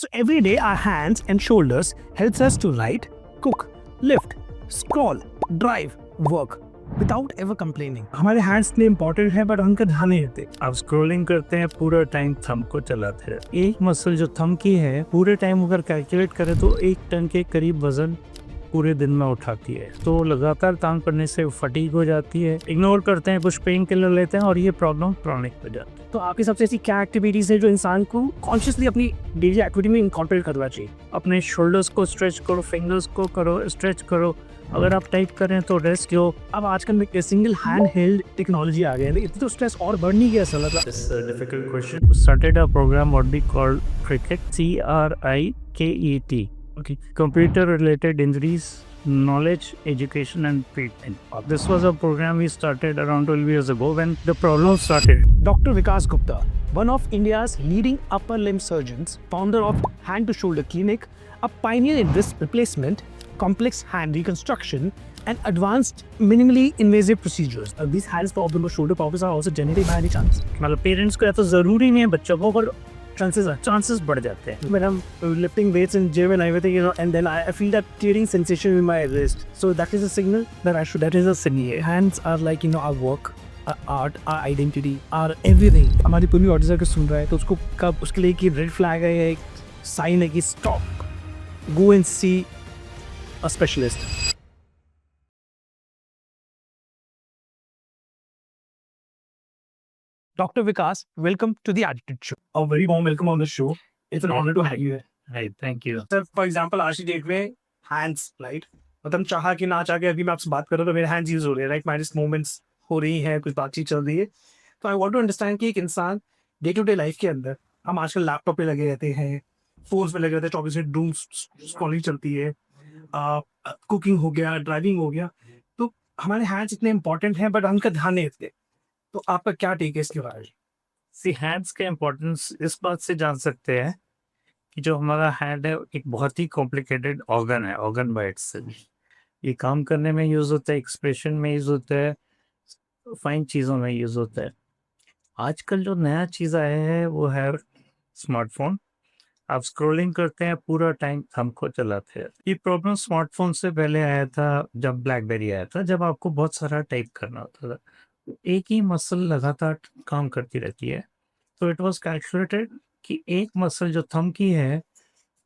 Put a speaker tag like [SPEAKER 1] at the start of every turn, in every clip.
[SPEAKER 1] So every day our hands and shoulders helps us to write, cook, lift, scroll, drive, work without ever complaining. हमारे hands इतने important है but उनका ध्यान नहीं देते.
[SPEAKER 2] आप स्क्रॉलिंग करते हैं पूरा टाइम थंब को चलाते हैं। एक मसल जो थंब की है पूरे टाइम अगर कैलकुलेट करें तो 1 टन के करीब वजन पूरे दिन में उठाती है। तो लगातार काम करने से फटीग हो जाती है, इग्नोर करते हैं, कुछ पेन किलर लेते हैं और ये प्रॉब्लम क्रॉनिक हो जाती है।
[SPEAKER 1] तो आपकी सबसे ऐसी क्या एक्टिविटीज है जो इंसान को कॉन्शियसली अपनी डेली एक्टिविटी में इंकॉर्पोरेट करना चाहिए?
[SPEAKER 2] अपने शोल्डर्स को स्ट्रेच करो, फिंगर्स को करो स्ट्रेच करो, अगर आप टाइप करें तो रेस्ट लो।
[SPEAKER 1] अब आजकल में सिंगल हैंड हेल्ड टेक्नोलॉजी आ गया है, इतनी तो स्ट्रेस और बढ़ नहीं गया sir?
[SPEAKER 2] This is a difficult question. We started a program what we call cricket, CRIKET. Okay. Computer related injuries, knowledge, education and treatment. This was a program we started around 12 years ago when the problem started.
[SPEAKER 1] Dr. Vikas Gupta, one of India's leading upper limb surgeons, founder of Hand to Shoulder Clinic, a pioneer in wrist replacement, complex hand reconstruction, and advanced minimally invasive procedures. These hands problem or shoulder problems are also genetic by any chance?
[SPEAKER 2] मतलब parents को या तो जरूरी नहीं है बच्चों को, पर चांसेस बढ़ जाते हैं।
[SPEAKER 1] When I'm lifting weights in gym and everything, and then I feel that tearing sensation in my wrist. So that is a signal that that is a signal. Hands are like our work, our art, our identity, our everything. हमारी पूरी audience अगर सुन रहा है तो उसको कब उसके लिए कि रेड फ्लैग है या एक साइन है कि stop, go and see a specialist. Dr. Vikas, welcome to the Attitude Show. A very warm welcome on the show. It's an honor to have you here.
[SPEAKER 2] Right, thank you.
[SPEAKER 1] Sir for example आज की date में hands right, मतलब चाह के ना चाह के अभी मैं आपसे बात कर रहा हूँ तो मेरे हैंड्स यूज हो रहे हैं राइट, माइनस मूवमेंट्स हो रही है, कुछ बातचीत चल रही है. तो आई वांट टू अंडरस्टैंड कि एक इंसान डे टू डे लाइफ के अंदर, हम आजकल लैपटॉप पे लगे रहते हैं, फोन्स में लगे रहते हैं, 24 डूम स्क्रॉलिंग चलती है, कुकिंग हो गया, ड्राइविंग हो गया, तो हमारे हैंड्स इतने इंपॉर्टेंट हैं बट उनका ध्यान नहीं देते. तो आपका क्या टेक है इसके बारे में?
[SPEAKER 2] सी हैंड्स का इम्पोर्टेंस इस बात से जान सकते हैं कि जो हमारा हैंड है एक बहुत ही कॉम्प्लिकेटेड ऑर्गन है, ऑर्गन बाय इटसेल्फ। ये काम करने में यूज होता है, एक्सप्रेशन में यूज होता है, फाइन चीज़ों में यूज होता है। आजकल जो नया चीज़ आया है वो है स्मार्टफोन। आप स्क्रॉलिंग करते हैं पूरा टाइम थंब को चलाते हैं। ये प्रॉब्लम स्मार्टफोन से पहले आया था, जब ब्लैकबेरी आया था, जब आपको बहुत सारा टाइप करना होता था, एक ही मसल लगातार काम करती रहती है। तो इट वाज कैलकुलेटेड कि एक मसल जो थंब की है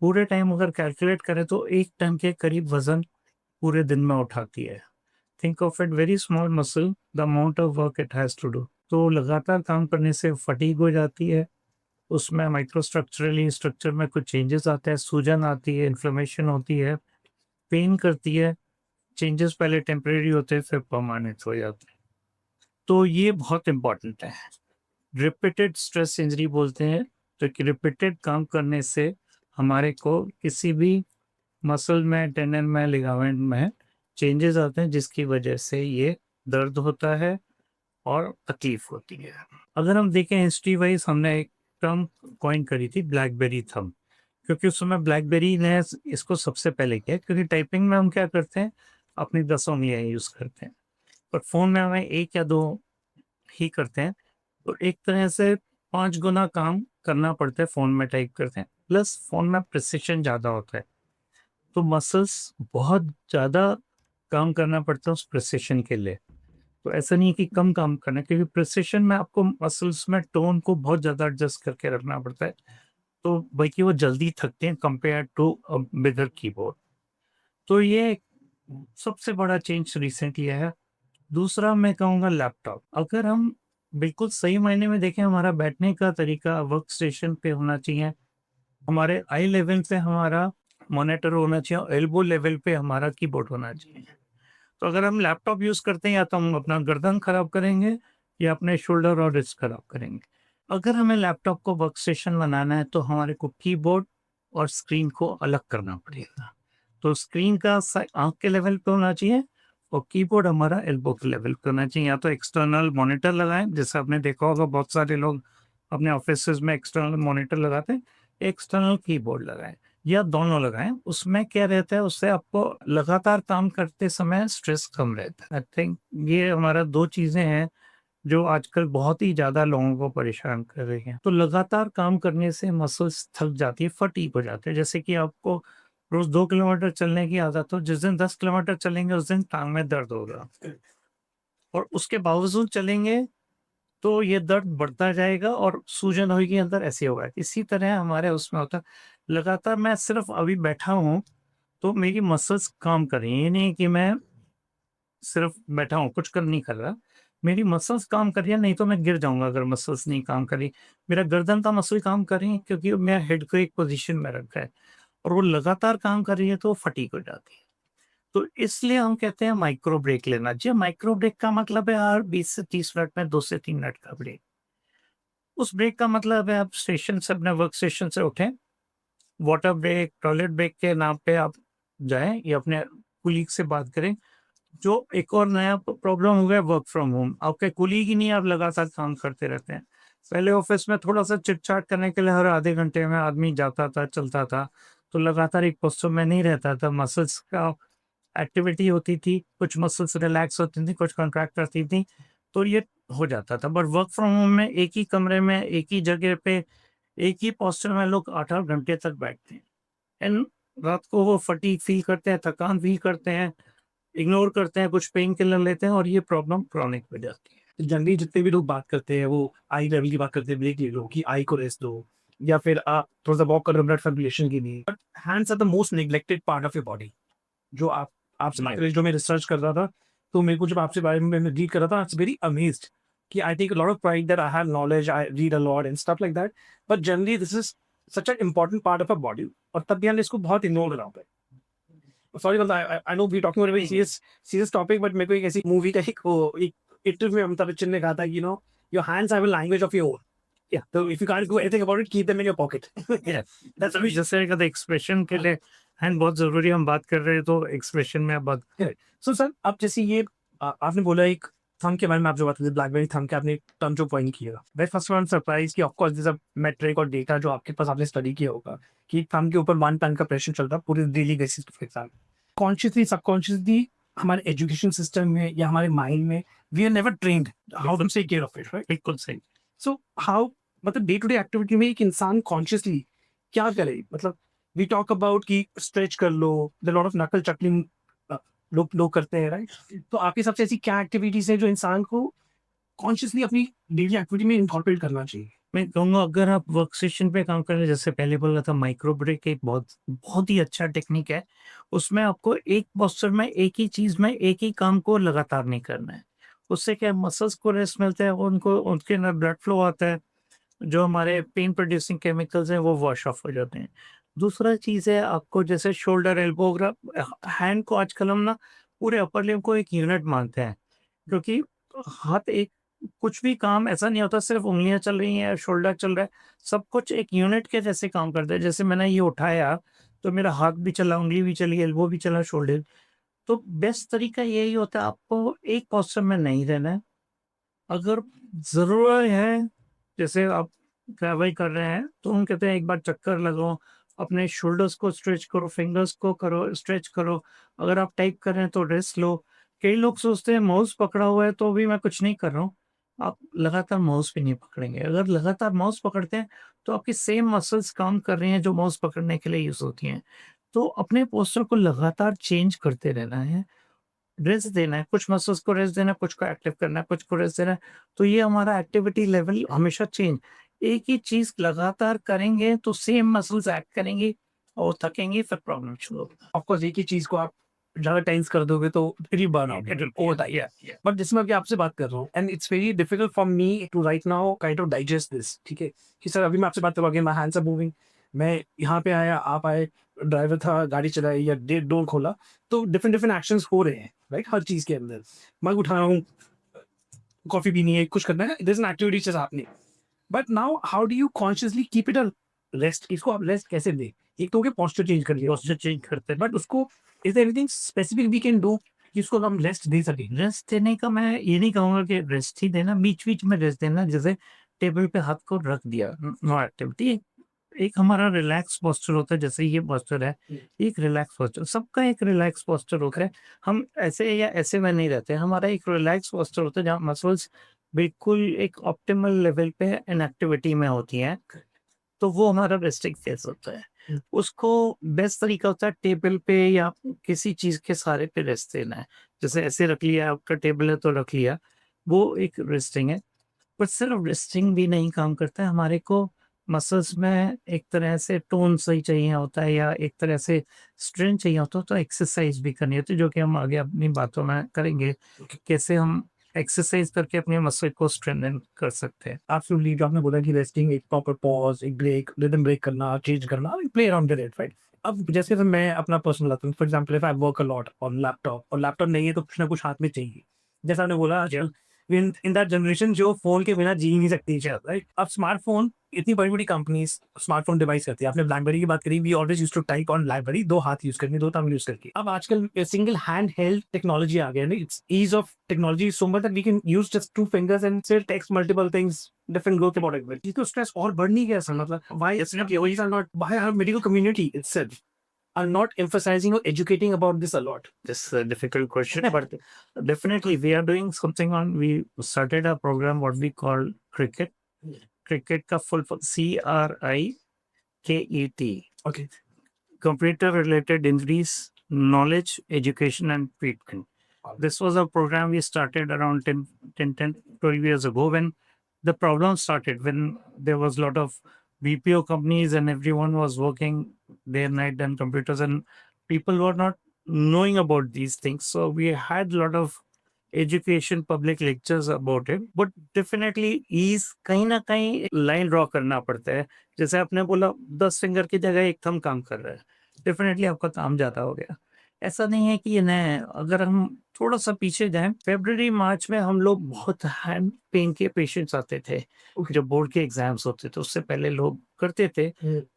[SPEAKER 2] पूरे टाइम अगर कैलकुलेट करें तो 1 टन के करीब वजन पूरे दिन में उठाती है। Think of it very small muscle, the amount of work it has to do. तो लगातार काम करने से फटीग हो जाती है, उसमें माइक्रोस्ट्रक्चरली स्ट्रक्चर में कुछ चेंजेस आते हैं, सूजन आती है, इन्फ्लेमेशन होती है, पेन करती है। चेंजेस पहले टेम्परेरी होते हैं फिर परमानेंट हो जाते हैं। तो ये बहुत इंपॉर्टेंट है। रिपीटेड स्ट्रेस इंजरी बोलते हैं, तो कि रिपीटेड काम करने से हमारे को किसी भी मसल में, टेंडन में, लिगामेंट में चेंजेस आते हैं, जिसकी वजह से ये दर्द होता है और तकलीफ होती है। अगर हम देखें हिस्ट्री वाइज, हमने एक टर्म कॉइन करी थी ब्लैकबेरी थंब, क्योंकि उस समय ब्लैकबेरी ने इसको सबसे पहले किया, क्योंकि टाइपिंग में हम क्या करते हैं, अपनी 10 उंगलियां यूज करते हैं, पर फोन में हमें 1 या 2 ही करते हैं। तो एक तरह से 5 गुना काम करना पड़ता है फोन में टाइप करते हैं, प्लस फोन में प्रिसिशन ज़्यादा होता है, तो मसल्स बहुत ज़्यादा काम करना पड़ता है उस प्रिसिशन के लिए। तो ऐसा नहीं है कि कम काम करना है, क्योंकि प्रिसिशन में आपको मसल्स में टोन को बहुत ज़्यादा एडजस्ट करके रखना पड़ता है, तो बल्कि वो जल्दी थकते हैं कंपेयर टू बिगर कीबोर्ड। तो ये सबसे बड़ा चेंज रिसेंटली है। दूसरा मैं कहूँगा लैपटॉप। अगर हम बिल्कुल सही मायने में देखें, हमारा बैठने का तरीका वर्क स्टेशन पे होना चाहिए, हमारे आई लेवल पे हमारा मॉनिटर होना चाहिए, और एल्बो लेवल पे हमारा कीबोर्ड होना चाहिए। तो अगर हम लैपटॉप यूज़ करते हैं, या तो हम अपना गर्दन खराब करेंगे या अपने शोल्डर और रिस्ट खराब करेंगे। अगर हमें लैपटॉप को वर्क स्टेशन बनाना है तो हमारे को कीबोर्ड और स्क्रीन को अलग करना पड़ेगा। तो स्क्रीन का आँख के लेवल पे होना चाहिए और कीबोर्ड हमारा एल्बो के लेवल पे होना चाहिए। या तो एक्सटर्नल मॉनिटर लगाएं, जैसे आपने देखा होगा बहुत सारे लोग अपने ऑफिसेज में एक्सटर्नल मॉनिटर लगाते हैं, एक्सटर्नल कीबोर्ड लगाएं या दोनों लगाएं। उसमें क्या रहता है, उससे आपको लगातार काम करते समय स्ट्रेस कम रहता है। आई थिंक ये हमारा 2 चीज़ें हैं जो आजकल बहुत ही ज़्यादा लोगों को परेशान कर रही है। तो लगातार काम करने से मसल्स थक जाती है, फटीग हो जाते हैं। जैसे कि आपको रोज़ 2 किलोमीटर चलने की आदत हो, जिस दिन 10 किलोमीटर चलेंगे उस दिन टाँग में दर्द होगा और उसके बावजूद चलेंगे तो ये दर्द बढ़ता जाएगा और सूजन होगी अंदर, ऐसे होगा। इसी तरह हमारे उसमें होता है, लगातार मैं सिर्फ़ अभी बैठा हूँ, तो मेरी मसल्स काम कर रही हैं। ये नहीं कि मैं सिर्फ़ बैठा हूँ, कुछ कर नहीं कर रहा। मेरी मसल्स काम कर रही है, नहीं तो मैं गिर जाऊँगा अगर मसल्स नहीं काम कर रही। मेरा गर्दन का मसल काम कर रही है क्योंकि मैं हेड को एक पोज़ीशन में रखा है और वो लगातार काम कर रही है तो फटीग हो जाती है। तो इसलिए हम कहते हैं माइक्रो ब्रेक लेना। जी, माइक्रो ब्रेक का मतलब है हर 20 से 30 मिनट में 2 से 3 मिनट का ब्रेक। उस ब्रेक का मतलब है आप स्टेशन से अपने वर्क स्टेशन से उठें, वाटर ब्रेक, टॉयलेट ब्रेक के नाम पे आप जाएँ या अपने कुलीग से बात करें। जो एक और नया प्रॉब्लम हो गया वर्क फ्रॉम होम। आपके कुलीग ही नहीं, आप लगातार काम करते रहते हैं। पहले ऑफ़िस में थोड़ा-सा चिट-चाट करने के लिए हर आधे घंटे में आदमी जाता था, चलता था, तो लगातार एक पोस्चर में नहीं रहता था। मसल्स का एक्टिविटी होती थी, कुछ मसल्स रिलैक्स होती थी, कुछ कॉन्ट्रैक्ट करती थी, तो ये हो जाता था। बट वर्क फ्रॉम होम में एक ही कमरे में, एक ही जगह पे, एक ही पोस्चर में लोग 8-8 घंटे तक बैठते हैं एंड रात को वो फटीग फ़ील करते हैं, थकान फ़ील करते हैं, इग्नोर करते हैं, कुछ पेन किलर लेते हैं और ये प्रॉब्लम क्रॉनिक हो जाती है।
[SPEAKER 1] जनरली जितने भी लोग बात करते हैं वो आई लेवल की बात करते हैं, ब्रेक ले लो कि आई को रेस्ट दो या फिर आप थोड़ा सा वॉक कर लो ब्लड सर्कुलेशन के लिए। But hands are the most neglected part of your body. जो आप आपसे बात करें, जो मैं रिसर्च कर रहा था, तो मेरे को जब आपसे बारे में मैं रीड कर रहा था, आई वाज़ वेरी अमेज़्ड कि I take a lot of pride that I have knowledge, I read a lot and stuff like that. But generally this is such an important part of a body और तब भी हमने इसको बहुत ignore करा होता है। सॉरी मतलब I know we talking about a very serious topic, but मेरे को एक ऐसी मूवी का एक इंटरव्यू में अमिताभ बच्चन ने कहा था, your hands have a language of your own. या तो if you can't do anything about it, keep them in your pocket. That's
[SPEAKER 2] अभी जैसे कहते एक्सप्रेशन के लिए हैंड बहुत ज़रूरी है, हम बात कर रहे हैं तो एक्सप्रेशन में आप बात
[SPEAKER 1] करेक्ट। सो सर, अब जैसे ये आपने बोला एक थंब के बारे में, आप जो बात करते ब्लैकबेरी थंब के, आपने टर्म जो पॉइंट किया, मैं फर्स्ट वन सरप्राइज कि of course this a metric और डेटा जो आपके पास आपने स्टडी किया होगा कि थंब के ऊपर 1 टन का प्रेशर चलता है पूरे डेली बेसिस के साथ। कॉन्शियसली सबकॉन्शियसली हमारे एजुकेशन सिस्टम में या हमारे माइंड में we are never trained how to take care of it, right?
[SPEAKER 2] बिल्कुल सही।
[SPEAKER 1] सो हाउ, मतलब डे टू डे एक्टिविटी में एक इंसान कॉन्शियसली क्या करे? मतलब वी टॉक अबाउट कि स्ट्रेच कर लो, द लॉट ऑफ नकल चकलिंग लोग लोग करते हैं, राइट? तो आपके हिसाब से ऐसी क्या एक्टिविटीज है जो इंसान को कॉन्शियसली अपनी डेली एक्टिविटी में इनकॉर्पोरेट करना चाहिए?
[SPEAKER 2] मैं कहूँगा अगर आप वर्क स्टेशन पे काम कर रहे हैं, जैसे पहले बोला था माइक्रो ब्रेक एक बहुत बहुत ही अच्छा टेक्निक है। उसमें आपको एक पोस्चर में, एक ही चीज़ में, एक ही काम को लगातार नहीं करना है। उससे क्या है मसल्स को रेस्ट मिलता है, उनको उनके अंदर ब्लड फ्लो आता है, जो हमारे पेन प्रोड्यूसिंग केमिकल्स हैं वो वॉश ऑफ हो जाते हैं। दूसरा चीज़ है आपको जैसे शोल्डर, एल्बो अगर आप हैंड को आजकल हम ना पूरे अपर लिम्ब को एक यूनिट मानते हैं। क्योंकि हाथ एक कुछ भी काम ऐसा नहीं होता सिर्फ उँगलियाँ चल रही हैं, शोल्डर चल रहा है, सब कुछ एक यूनिट के जैसे काम करता है। जैसे मैंने ये उठाया, तो मेरा हाथ भी चला, उँगली भी चली, एल्बो भी चला, शोल्डर। तो बेस्ट तरीका यही होता है आपको एक पोस्चर में नहीं रहना है। अगर ज़रूरत है, जैसे आप ट्रैवल कर रहे हैं, तो हम कहते हैं एक बार चक्कर लगाओ, अपने शोल्डर्स को स्ट्रेच करो, फिंगर्स को करो स्ट्रेच करो। अगर आप टाइप कर रहे हैं तो रेस्ट लो। कई लोग सोचते हैं माउस पकड़ा हुआ है तो भी मैं कुछ नहीं कर रहा हूँ। आप लगातार माउस भी नहीं पकड़ेंगे। अगर लगातार माउस पकड़ते हैं, तो आपकी सेम मसल्स काम कर रही हैं जो माउस पकड़ने के लिए यूज़ होती हैं। तो अपने पोस्चर को लगातार चेंज करते रहना है। रेस्ट देना है, कुछ मसल्स को रेस्ट देना है, कुछ को एक्टिव करना है, कुछ को रेस्ट देना है। तो ये हमारा एक्टिविटी लेवल हमेशा चेंज, एक ही चीज़ लगातार करेंगे तो सेम मसल्स एक्ट करेंगी और थकेंगे, फिर प्रॉब्लम शुरू होगा।
[SPEAKER 1] ऑफ कोर्स एक ही चीज को आप ज्यादा टाइम्स कर दोगे तो फिर ही बर्न आउट
[SPEAKER 2] इट विल
[SPEAKER 1] होता है।
[SPEAKER 2] या या
[SPEAKER 1] बट जिसमें अभी आपसे बात कर रहा हूँ and it's very difficult for me to right now kind of digest this, ठीक है? कि सर अभी मैं आपसे बात करूँ, माय हैंड्स आर मूविंग, मैं यहाँ पे आया, आप आए, ड्राइवर था, गाड़ी चलाई या डोर खोला, तो डिफरेंट डिफरेंट एक्शंस हो रहे हैं, राइट? हर चीज के अंदर मग उठा रहा हूँ, कॉफी पीनी है, कुछ करना है, दिस एन एक्टिविटी जैसे आपने। But now how do you consciously keep it a rest? इसको आप रेस्ट कैसे दें? एक तो हो गया पोस्चर चेंज कर लिया,
[SPEAKER 2] पोस्चर चेंज करते हैं।
[SPEAKER 1] बट उसको is there anything specific we can do जिसको हम रेस्ट दे सकें?
[SPEAKER 2] रेस्ट देने का मैं ये नहीं कहूँगा कि रेस्ट ही देना, बीच-बीच में रेस्ट देना, जैसे टेबल पे हाथ को रख दिया, नो एक्टिविटी। एक हमारा रिलैक्स पोस्चर होता है, जैसे ये पोस्चर है, एक रिलैक्स पोस्चर, सबका एक रिलैक्स पोस्चर होता है। हम ऐसे या ऐसे में नहीं रहते, हमारा एक रिलैक्स पोस्चर होता है जहाँ मसल्स बिल्कुल एक ऑप्टिमल लेवल पे इनएक्टिविटी में होती हैं, तो वो हमारा रेस्टिंग फेज़ होता है। उसको बेस्ट तरीका होता है टेबल पे या किसी चीज़ के सहारे पे रेस्ट देना है। जैसे ऐसे रख लिया, आपका टेबल है तो रख लिया, वो एक रेस्टिंग है। पर सिर्फ रेस्टिंग भी नहीं काम करता है, हमारे को मसल्स में एक तरह से टोन सही चाहिए होता है या एक तरह से स्ट्रेंथ चाहिए होता है, तो एक्सरसाइज भी करनी होती है, जो कि हम आगे अपनी बातों में करेंगे कि कैसे हम एक्सरसाइज करके अपने मसल को स्ट्रेंथन कर सकते हैं।
[SPEAKER 1] एब्सोल्युटली, जो आपने बोला कि रेस्टिंग, एक प्रॉपर पॉज, एक ब्रेक, रिदम ब्रेक करना, चेंज करना, play around with it, right? अब जैसे अगर मैं अपना पर्सनल बताऊं, for example if I work a lot on laptop, और लैपटॉप नहीं है तो कुछ ना कुछ हाथ में चाहिए। जैसा आपने बोला, आजकल इन इन दैट जनरेशन जो फोन के बिना जी नहीं सकती, राइट? अब स्मार्टफोन, इतनी बड़ी बड़ी कंपनीज स्मार्टफोन डिवाइस करती है। आपने ब्लैकबेरी की बात करी, we always use to type on BlackBerry, दो हाथ यूज करके, दो थंब यूज करके। अब आजकल सिंगल हैंड हेल्ड टेक्नोलॉजी आ गया है। It's ease of technology so much that we can use just two fingers and से text multiple things, different growth product में। तो स्ट्रेस और बढ़ नहीं गया सर? मतलब why it's not, why are not, why are medical community itself are not emphasizing or educating about this a lot?
[SPEAKER 2] This is a difficult question, but definitely we are doing something on. We started a program what we call cricket. Cricket का full form CRIKET.
[SPEAKER 1] Okay.
[SPEAKER 2] Computer related injuries, knowledge, education and treatment. This was a program we started around 12 years ago when the problem started, when there was a lot of BPO companies and everyone was working day and night and computers and people were not knowing about these things. So we had a lot of education public lectures about it, but definitely is कहीं ना कहीं line draw करना पड़ता है। जैसे आपने बोला 10 finger की जगह एक थंब काम कर रहा है, डेफिनेटली आपका काम ज़्यादा हो गया। ऐसा नहीं है कि ये नया है। अगर हम थोड़ा-सा पीछे जाएँ, फ़रवरी, मार्च में हम लोग बहुत हैंड पेन के पेशेंट्स आते थे।
[SPEAKER 1] Okay.
[SPEAKER 2] जब बोर्ड के एग्ज़ाम्स होते थे, उससे पहले लोग करते थे।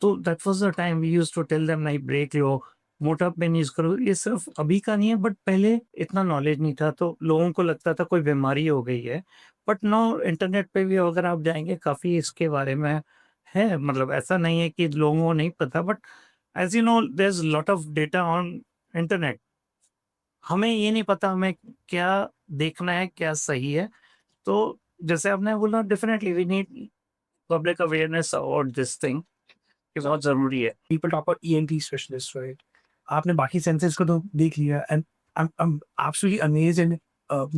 [SPEAKER 2] तो that was the time we used to tell them नहीं ब्रेक लो, मोटा पेन यूज़ करो। ये सिर्फ़ अभी का नहीं है, बट पहले इतना नॉलेज नहीं था, तो लोगों को लगता था कोई बीमारी हो गई है। बट नाउ इंटरनेट पे भी अगर आप जाएँगे, काफ़ी इसके बारे में है। मतलब ऐसा नहीं है कि लोगों को नहीं पता, but as you know there is lot of data on internet. हमें ये नहीं पता हमें क्या देखना है, क्या सही है। तो जैसे आपने बोला, definitely we need public awareness about this thing, ये बहुत ज़रूरी है।
[SPEAKER 1] People talk about ENT specialists, right? आपने बाकी सेंसेस को तो देख लिया, and I'm absolutely amazed and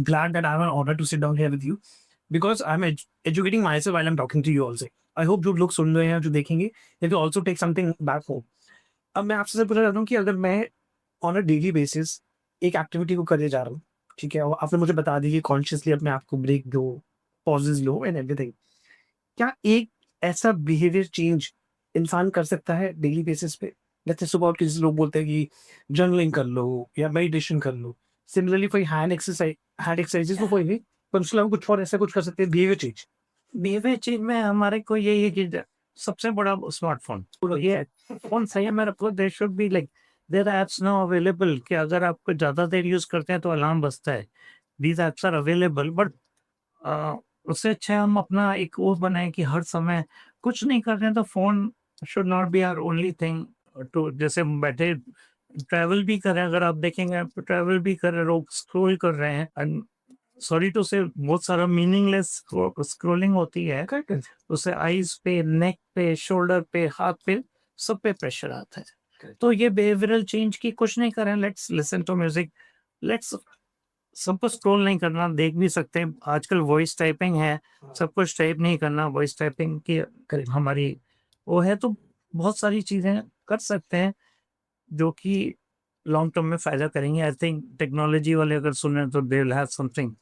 [SPEAKER 1] glad that I have an honor to sit down here with you because I'm educating myself while I'm talking to you also. I hope जो लोग सुन रहे हैं, जो देखेंगे, they will also take something back home. अब मैं आपसे पूछना चाहता हूँ कि अगर मैं ऑन अ डेली बेसिस एक एक्टिविटी को करने जा रहा हूँ, ठीक है? और आपने मुझे बता दी कि कॉन्शियसली अपने आप को ब्रेक दो, पॉजेज़ लो एंड एवरीथिंग। क्या एक ऐसा बिहेवियर चेंज इंसान कर सकता है डेली बेसिस पे? जैसे सुबह उठ के जैसे लोग बोलते हैं कि जर्नलिंग कर लो या मेडिटेशन कर लो। सिमिलरली कोई हैंड एक्सरसाइज़ेज़ तो कोई नहीं, पर उसके अलावा कुछ और ऐसा कुछ कर सकते हैं बिहेवियर चेंज?
[SPEAKER 2] बिहेवियर चेंज में हमारे को यही है कि सबसे बड़ा स्मार्टफ़ोन। तो ये फ़ोन सही है मेरा, तो there should be like there are apps now available कि अगर आप ज़्यादा देर यूज़ करते हैं तो अलार्म बजता है। These apps are available, but uh, उससे अच्छा है हम अपना एक वो बनाएँ कि हर समय कुछ नहीं कर रहे हैं तो phone should not be our only thing too. जैसे हम बैठे ट्रैवल भी कर रहे हैं, अगर आप देखेंगे, आप ट्रैवल भी कर रहे हैं, लोग स्क्रॉल कर रहे हैं एंड सॉरी टू से बहुत सारा मीनिंगलेस स्क्रॉलिंग होती है।
[SPEAKER 1] करेक्ट।
[SPEAKER 2] उससे आईज़ पे, नेक पे, शोल्डर पे, हाथ पे, सब पे प्रेशर आता है।
[SPEAKER 1] करेक्ट।
[SPEAKER 2] तो ये बिहेवियरल चेंज की कुछ नहीं कर रहे हैं, let's listen to music, let's सबको स्क्रॉल नहीं करना, देख भी सकते हैं। आजकल वॉइस टाइपिंग है, सब कुछ टाइप नहीं करना, वॉइस टाइपिंग की हमारी वो है, तो बहुत सारी चीज़ें कर सकते हैं, जो कि लॉन्ग टर्म में फ़ायदा करेंगे। आई थिंक टेक्नोलॉजी वाले अगर सुने तो they will have something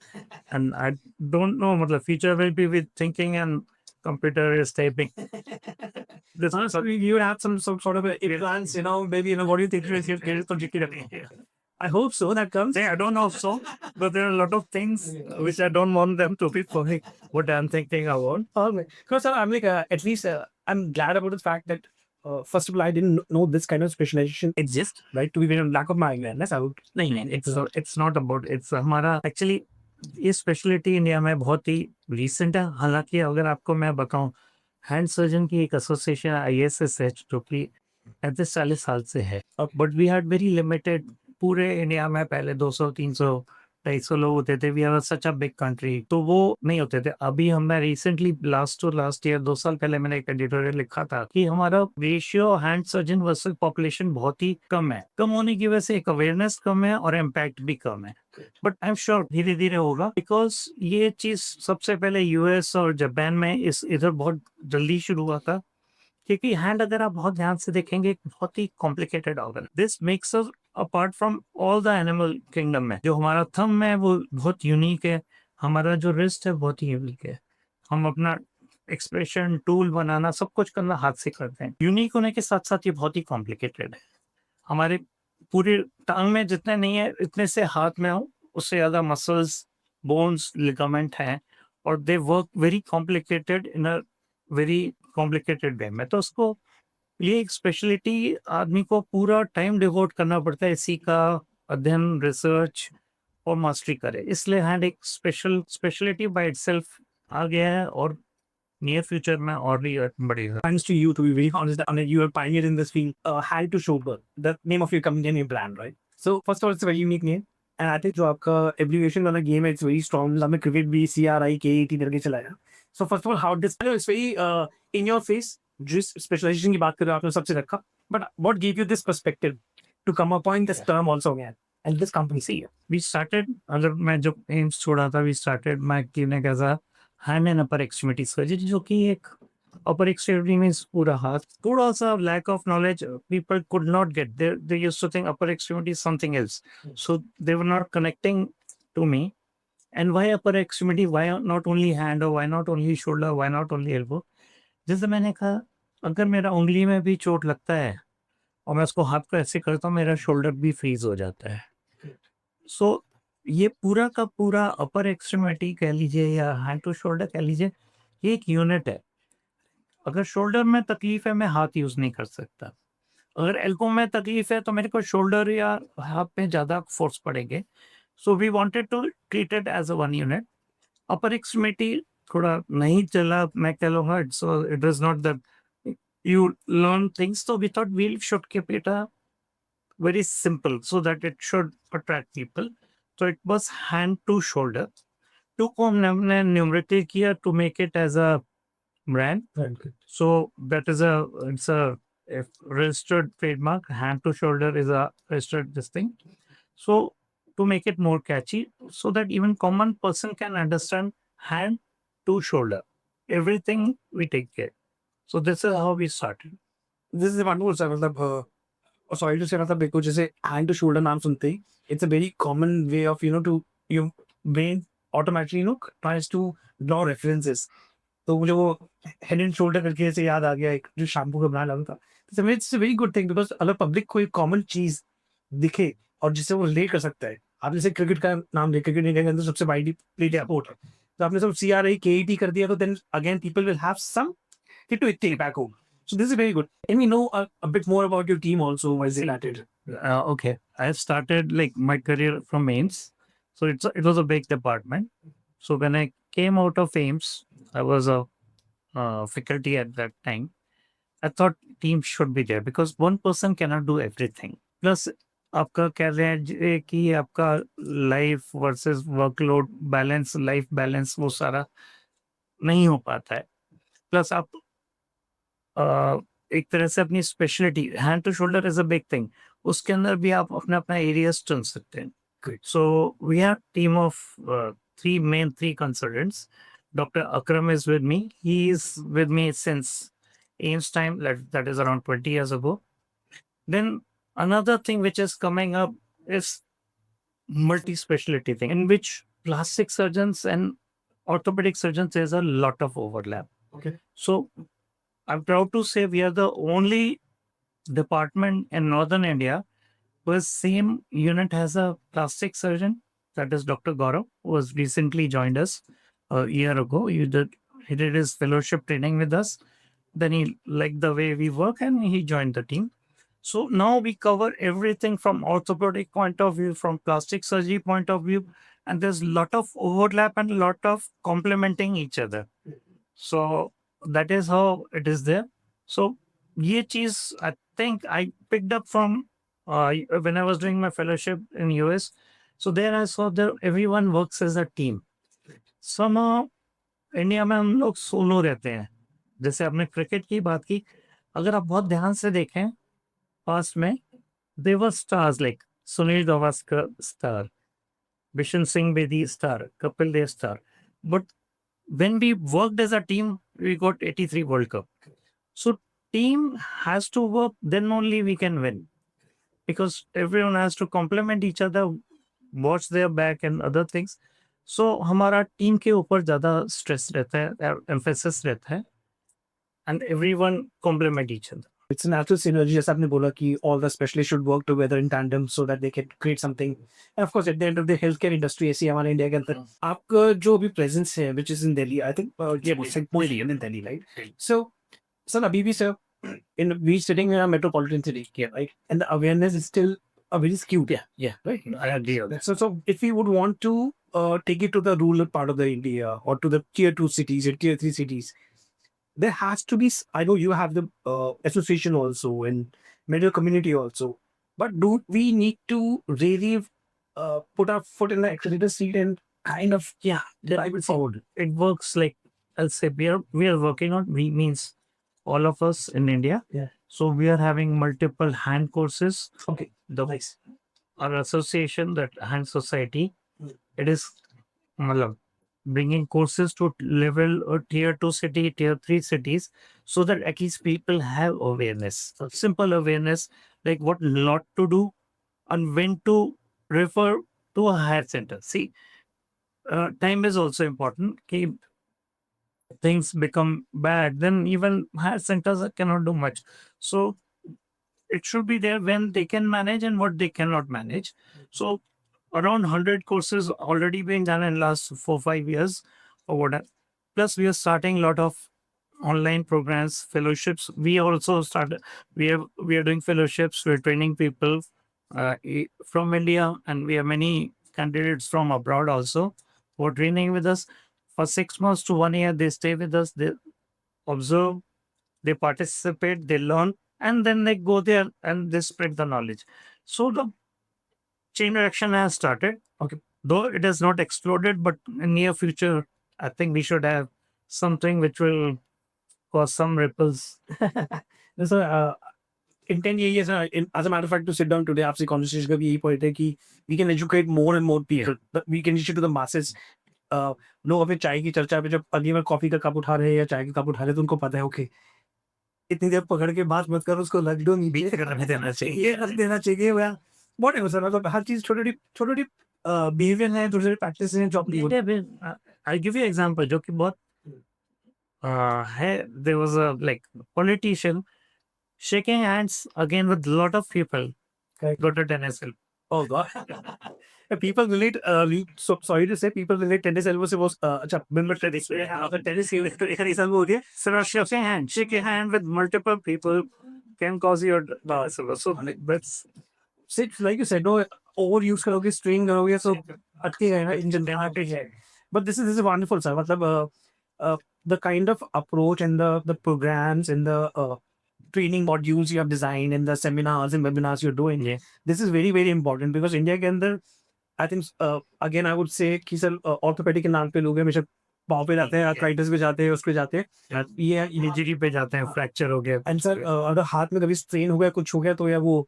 [SPEAKER 2] and I don't know, मतलब future will be with thinking and computer is typing. This
[SPEAKER 1] So you have some sort of a implants, maybe, what do you think is I hope so, that comes.
[SPEAKER 2] I don't know so, but there are a lot of things which I don't want them to be for what I'm thinking about.
[SPEAKER 1] Alright. No, sir, I'm like, at least, I'm glad about the fact that, first of all, I didn't know this kind of specialization exists, right? To be very lack of my awareness, I would.
[SPEAKER 2] नहीं, it's not about, it's हमारा actually ये speciality India में बहुत ही recent है। हालाँकि अगर आपको मैं बताऊँ, हैंड सर्जन की एक एसोसिएशन ISSH जो कि 35-40 साल से है, but we had very limited. पूरे इंडिया में पहले 200-300 250 लोग होते थे, we are such a big country, तो वो नहीं होते थे। अभी हमने रिसेंटली लास्ट ईयर 2 साल पहले मैंने एक एडिटोरियल लिखा था कि हमारा ratio hand surgeon versus population बहुत ही कम है। कम होने की वजह से एक अवेयरनेस कम है और इम्पैक्ट भी कम है। बट आई एम श्योर धीरे-धीरे होगा, बिकॉज़ ये चीज़ सबसे पहले यूएस और जापान में इस इधर बहुत जल्दी शुरू हुआ था। क्योंकि हैंड अगर आप बहुत ध्यान से देखेंगे एक बहुत ही कॉम्प्लिकेटेड ऑर्गन है। This makes us apart from all the animal kingdom में। जो हमारा थंब है वो बहुत यूनिक है, हमारा जो रिस्ट है बहुत ही यूनिक है। हम अपना एक्सप्रेशन, टूल बनाना, सब कुछ करना हाथ से करते हैं। यूनिक होने के साथ-साथ ये बहुत ही कॉम्प्लिकेटेड है। हमारे पूरी टांग में जितने नहीं है, इतने से हाथ में हो, उससे ज़्यादा मसल्स, बोन्स, लिगामेंट हैं और they work very complicated in a very complicated way में। तो उसको ये एक स्पेशलिटी आदमी को पूरा टाइम डिवोट करना पड़ता है इसी का अध्ययन, रिसर्च और मास्टरी करे। इसलिए हैंड एक स्पेशलिटी बाय इटसेल्फ आ गया है और नियर फ्यूचर में और भी बढ़ेगा।
[SPEAKER 1] Thanks to you, to be very honest, I mean, you are pioneer in this field. Hand to shoulder, the name of your company and your brand, right? So first of all, it's a very unique name. And I think जो आपका abbreviation वाला game है, it's very strong. हमने cricket भी CRIKET करके चलाया. So first of all, how this, I know it's very in your face. जिस specialization की बात कर रहे हो आपने सबसे रखा. But what gave you this perspective to come upon this term also again? And this company, see it.
[SPEAKER 2] We started, अगर मैं जब एम्स छोड़ा था, we started my clinic as a hand and upper extremity surgery, जो कि एक अपर extremity means पूरा हाथ। थोड़ा सा lack of knowledge, people could not get, they used to think upper extremity is something else, so they were not connecting to me. And why upper extremity, why not only hand, और why not only shoulder, why not only elbow. जैसे मैंने कहा, अगर मेरा उंगली में भी चोट लगता है और मैं उसको हाथ को ऐसे करता हूँ, मेरा शोल्डर भी फ्रीज हो जाता है। सो ये पूरा का पूरा अपर एक्सट्रीमिटी कह लीजिए या हैंड टू शोल्डर कह लीजिए, ये एक यूनिट है। अगर शोल्डर में तकलीफ है, मैं हाथ यूज नहीं कर सकता। अगर एल्बो में तकलीफ है, तो मेरे को शोल्डर या हाथ पे ज्यादा फोर्स पड़ेंगे। So we wanted to treat it as a one unit. Upper extremity थोड़ा नहीं चला, मैं कह लूंगा, so it is not that you learn things, so we thought we should keep it a very simple so that it should attract people. So it was hand to shoulder. Two को हमने enumerated किया to make it as a brand.
[SPEAKER 1] Okay.
[SPEAKER 2] So that is it's a registered trademark. Hand to shoulder is a registered this thing. So to make it more catchy, so that even common person can understand hand to shoulder, everything we take care. So this is how we started.
[SPEAKER 1] This is wonderful sir. मतलब sorry to say मतलब देखो जैसे hand to shoulder नाम सुनते ही it's a very common way of to you brain automatically tries to draw references. तो मुझे वो हेड एंड शोल्डर करके ऐसे याद आ गया एक जो शैम्पू का ब्रांड लगा था. It's a very good thing because अगर पब्लिक को एक कॉमन चीज दिखे और जिससे वो रिलेट कर सकता है. आप जैसे क्रिकेट का नाम ले, क्रिकेट इंडिया के अंदर सबसे वाइडली प्लेड स्पोर्ट है, तो आपने सब CRIKET कर दिया, तो then again people will have some to take back home. So this is very good. Can we know a bit more about your team also? Why is it started?
[SPEAKER 2] Okay, I started like my career from AIMS, so it was a big department. So when I came out of AIMS, I was a faculty at that time. I thought team should be there because one person cannot do everything. Plus, आपका कह रहे हैं कि आपका life versus workload balance, life balance वो सारा नहीं हो पाता है. प्लस आप एक तरह से अपनी speciality, hand to shoulder is a big thing, उसके अंदर भी आप अपना अपना एरियाज चुन सकते हैं. So we have team of three consultants. Dr. Akram is with me. He is with me since AIMS time, that is around 20 years ago. Then another thing which is coming up is multi-specialty thing, in which plastic surgeons and orthopedic surgeons, there's a lot of overlap.
[SPEAKER 1] Okay.
[SPEAKER 2] So I'm proud to say we are the only department in Northern India where same unit has a plastic surgeon, that is Dr. Gaurav, who has recently joined us a year ago. He did his fellowship training with us. Then he liked the way we work and he joined the team. So now we cover everything from orthopedic point of view, from plastic surgery point of view, and there's a lot of overlap and a lot of complementing each other. So that is how it is there. So ये चीज I think I picked up from when I was doing my fellowship in US. So there I saw that everyone works as a team. Somehow India में हम लोग solo रहते हैं. जैसे आपने cricket की बात की, अगर आप बहुत ध्यान से देखें पास्ट में, there were stars like Sunil Gavaskar star, Bishan Singh Bedi star, Kapil Dev star. But when we worked as a team, we got 83 World Cup. So team has to work, then only we can win. Because everyone has to complement each other, watch their back and other things. So हमारा team के ऊपर ज़्यादा stress रहता है, emphasis रहता है, and everyone complement each other.
[SPEAKER 1] It's a natural synergy, जैसे आपने बोला कि all the specialists should work together in tandem so that they can create something. And of course, at the end of the healthcare industry, ऐसी हमारे India के अंदर आपका जो भी presence है, which is in Delhi, I think ये Delhi in Delhi, right? So, sir, अभी भी sir, we sitting in a metropolitan city, yeah, right? And the awareness is still a very skewed, yeah, right?
[SPEAKER 2] I agree on that.
[SPEAKER 1] So if we would want to take it to the rural part of the India or to the tier 2 cities or tier 3 cities, there has to be, I know you have the association also and medical community also, but do we need to really put our foot in the accelerator seat and kind of drive it forward?
[SPEAKER 2] It works like, I'll say we are working on, we means all of us in India.
[SPEAKER 1] Yeah.
[SPEAKER 2] So we are having multiple hand courses.
[SPEAKER 1] Okay, nice.
[SPEAKER 2] Our association, that Hand Society, it is matlab, bringing courses to level or tier 2 city, tier 3 cities, so that at least people have awareness, simple awareness, like what not to do and when to refer to a higher center. See, time is also important. Ki things become bad, then even higher centers cannot do much. So it should be there when they can manage and what they cannot manage. So around 100 courses already been done in last 4-5 years or whatever. Plus we are starting a lot of online programs, fellowships. We also started, we are doing fellowships, we're training people from India, and we have many candidates from abroad also who are training with us. For 6 months to 1 year, they stay with us, they observe, they participate, they learn, and then they go there and they spread the knowledge. So the chain reaction has started. Okay, though it has not exploded, but in near future, I think we should have something which will cause some ripples.
[SPEAKER 1] So, intent यही है sir, as a matter of fact, to sit down today, आपसे conversation का भी यही point है कि we can educate more and more people. We can reach it to the masses. लोग अपने चाय की चर्चा पे जब अगली बार कॉफी का कप उठा रहे हैं या चाय का कप उठा रहे हैं तो उनको पता है ओके इतनी देर पकड़ के बात मत करो, उसको लग दो, नीचे करने देना चाहिए, रख देना चाहिए, या व्हाटएवर सर, मतलब हर चीज छोटी छोटी बिहेवियर है, छोटे छोटे प्रैक्टिस हैं जो अपनी
[SPEAKER 2] आई गिव यू एग्जांपल जो कि बहुत है. There was a like politician shaking hands again with lot of people.
[SPEAKER 1] Correct.
[SPEAKER 2] Go to tennis field.
[SPEAKER 1] Oh God. People relate, so sorry to say, people relate tennis elbow से वो अच्छा member tennis अगर tennis एक elbow होती है.
[SPEAKER 2] So shake your hand with multiple people can cause your so that's
[SPEAKER 1] It's like you said, no, overuse करोगे, strain करोगे, so अटकेगा ना engine दिमाग पे है. But this is wonderful sir, मतलब the kind of approach and the programs and the training modules you have designed and the seminars and webinars you're doing,
[SPEAKER 2] Yeah.
[SPEAKER 1] this is very very important because India के अंदर I think again I would say कि sir orthopedic के नाम पे लोग हमेशा पाँव पे जाते हैं, arthritis पे जाते हैं, उस पे जाते हैं, ये
[SPEAKER 2] इंजरी पे जाते हैं, फ्रैक्चर हो गया,
[SPEAKER 1] एंड सर अगर हाथ में कभी स्ट्रेन हो गया, कुछ हो गया, तो या वो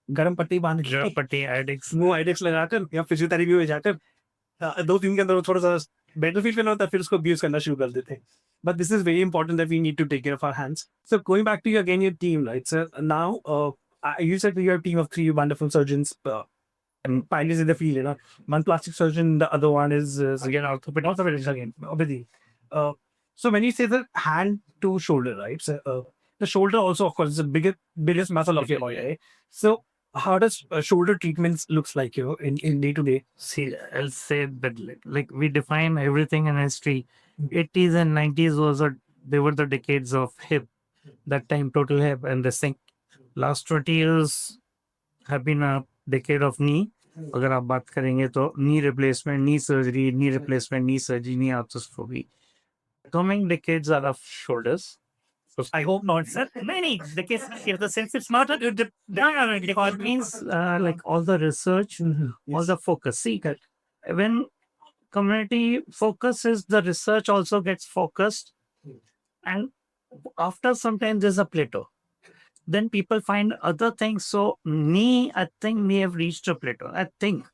[SPEAKER 1] गर्म पट्टी बांध के
[SPEAKER 2] पट्टी आइडेक्स
[SPEAKER 1] वो आइडेक्स लगाकर या फिजियोथेरेपी में जाकर 2-3 के अंदर वो थोड़ा सा बेटर फील करना होता है, फिर उसको अब्यूज करना शुरू कर देते हैं. But this is very important that we need to take care of our hands. So going back to you again, your team, right? So now you said you have a team of 3 wonderful surgeons and pioneers in the field. You know, one plastic surgeon, the other one is again orthopedic again. Obviously. So when you say the hand to shoulder, right? So the shoulder also, of course, is the biggest muscle of your body. Right? So how does shoulder treatments looks like you in day to day?
[SPEAKER 2] See, I'll say that like we define everything in history. 80s and 90s they were the decades of hip. That time total hip, and this thing last 20 years have been a decade of knee. अगर आप बात करेंगे तो knee replacement, knee surgery, knee replacement, knee surgery, knee arthroscopy. Coming decades are of shoulders.
[SPEAKER 1] I hope not, sir.
[SPEAKER 2] Many the case if the sense it's not a good it means like all the research, all the focus. See, when community focuses, the research also gets focused, and after some time there's a plateau. Then people find other things. So me, I think we have reached a plateau. I think,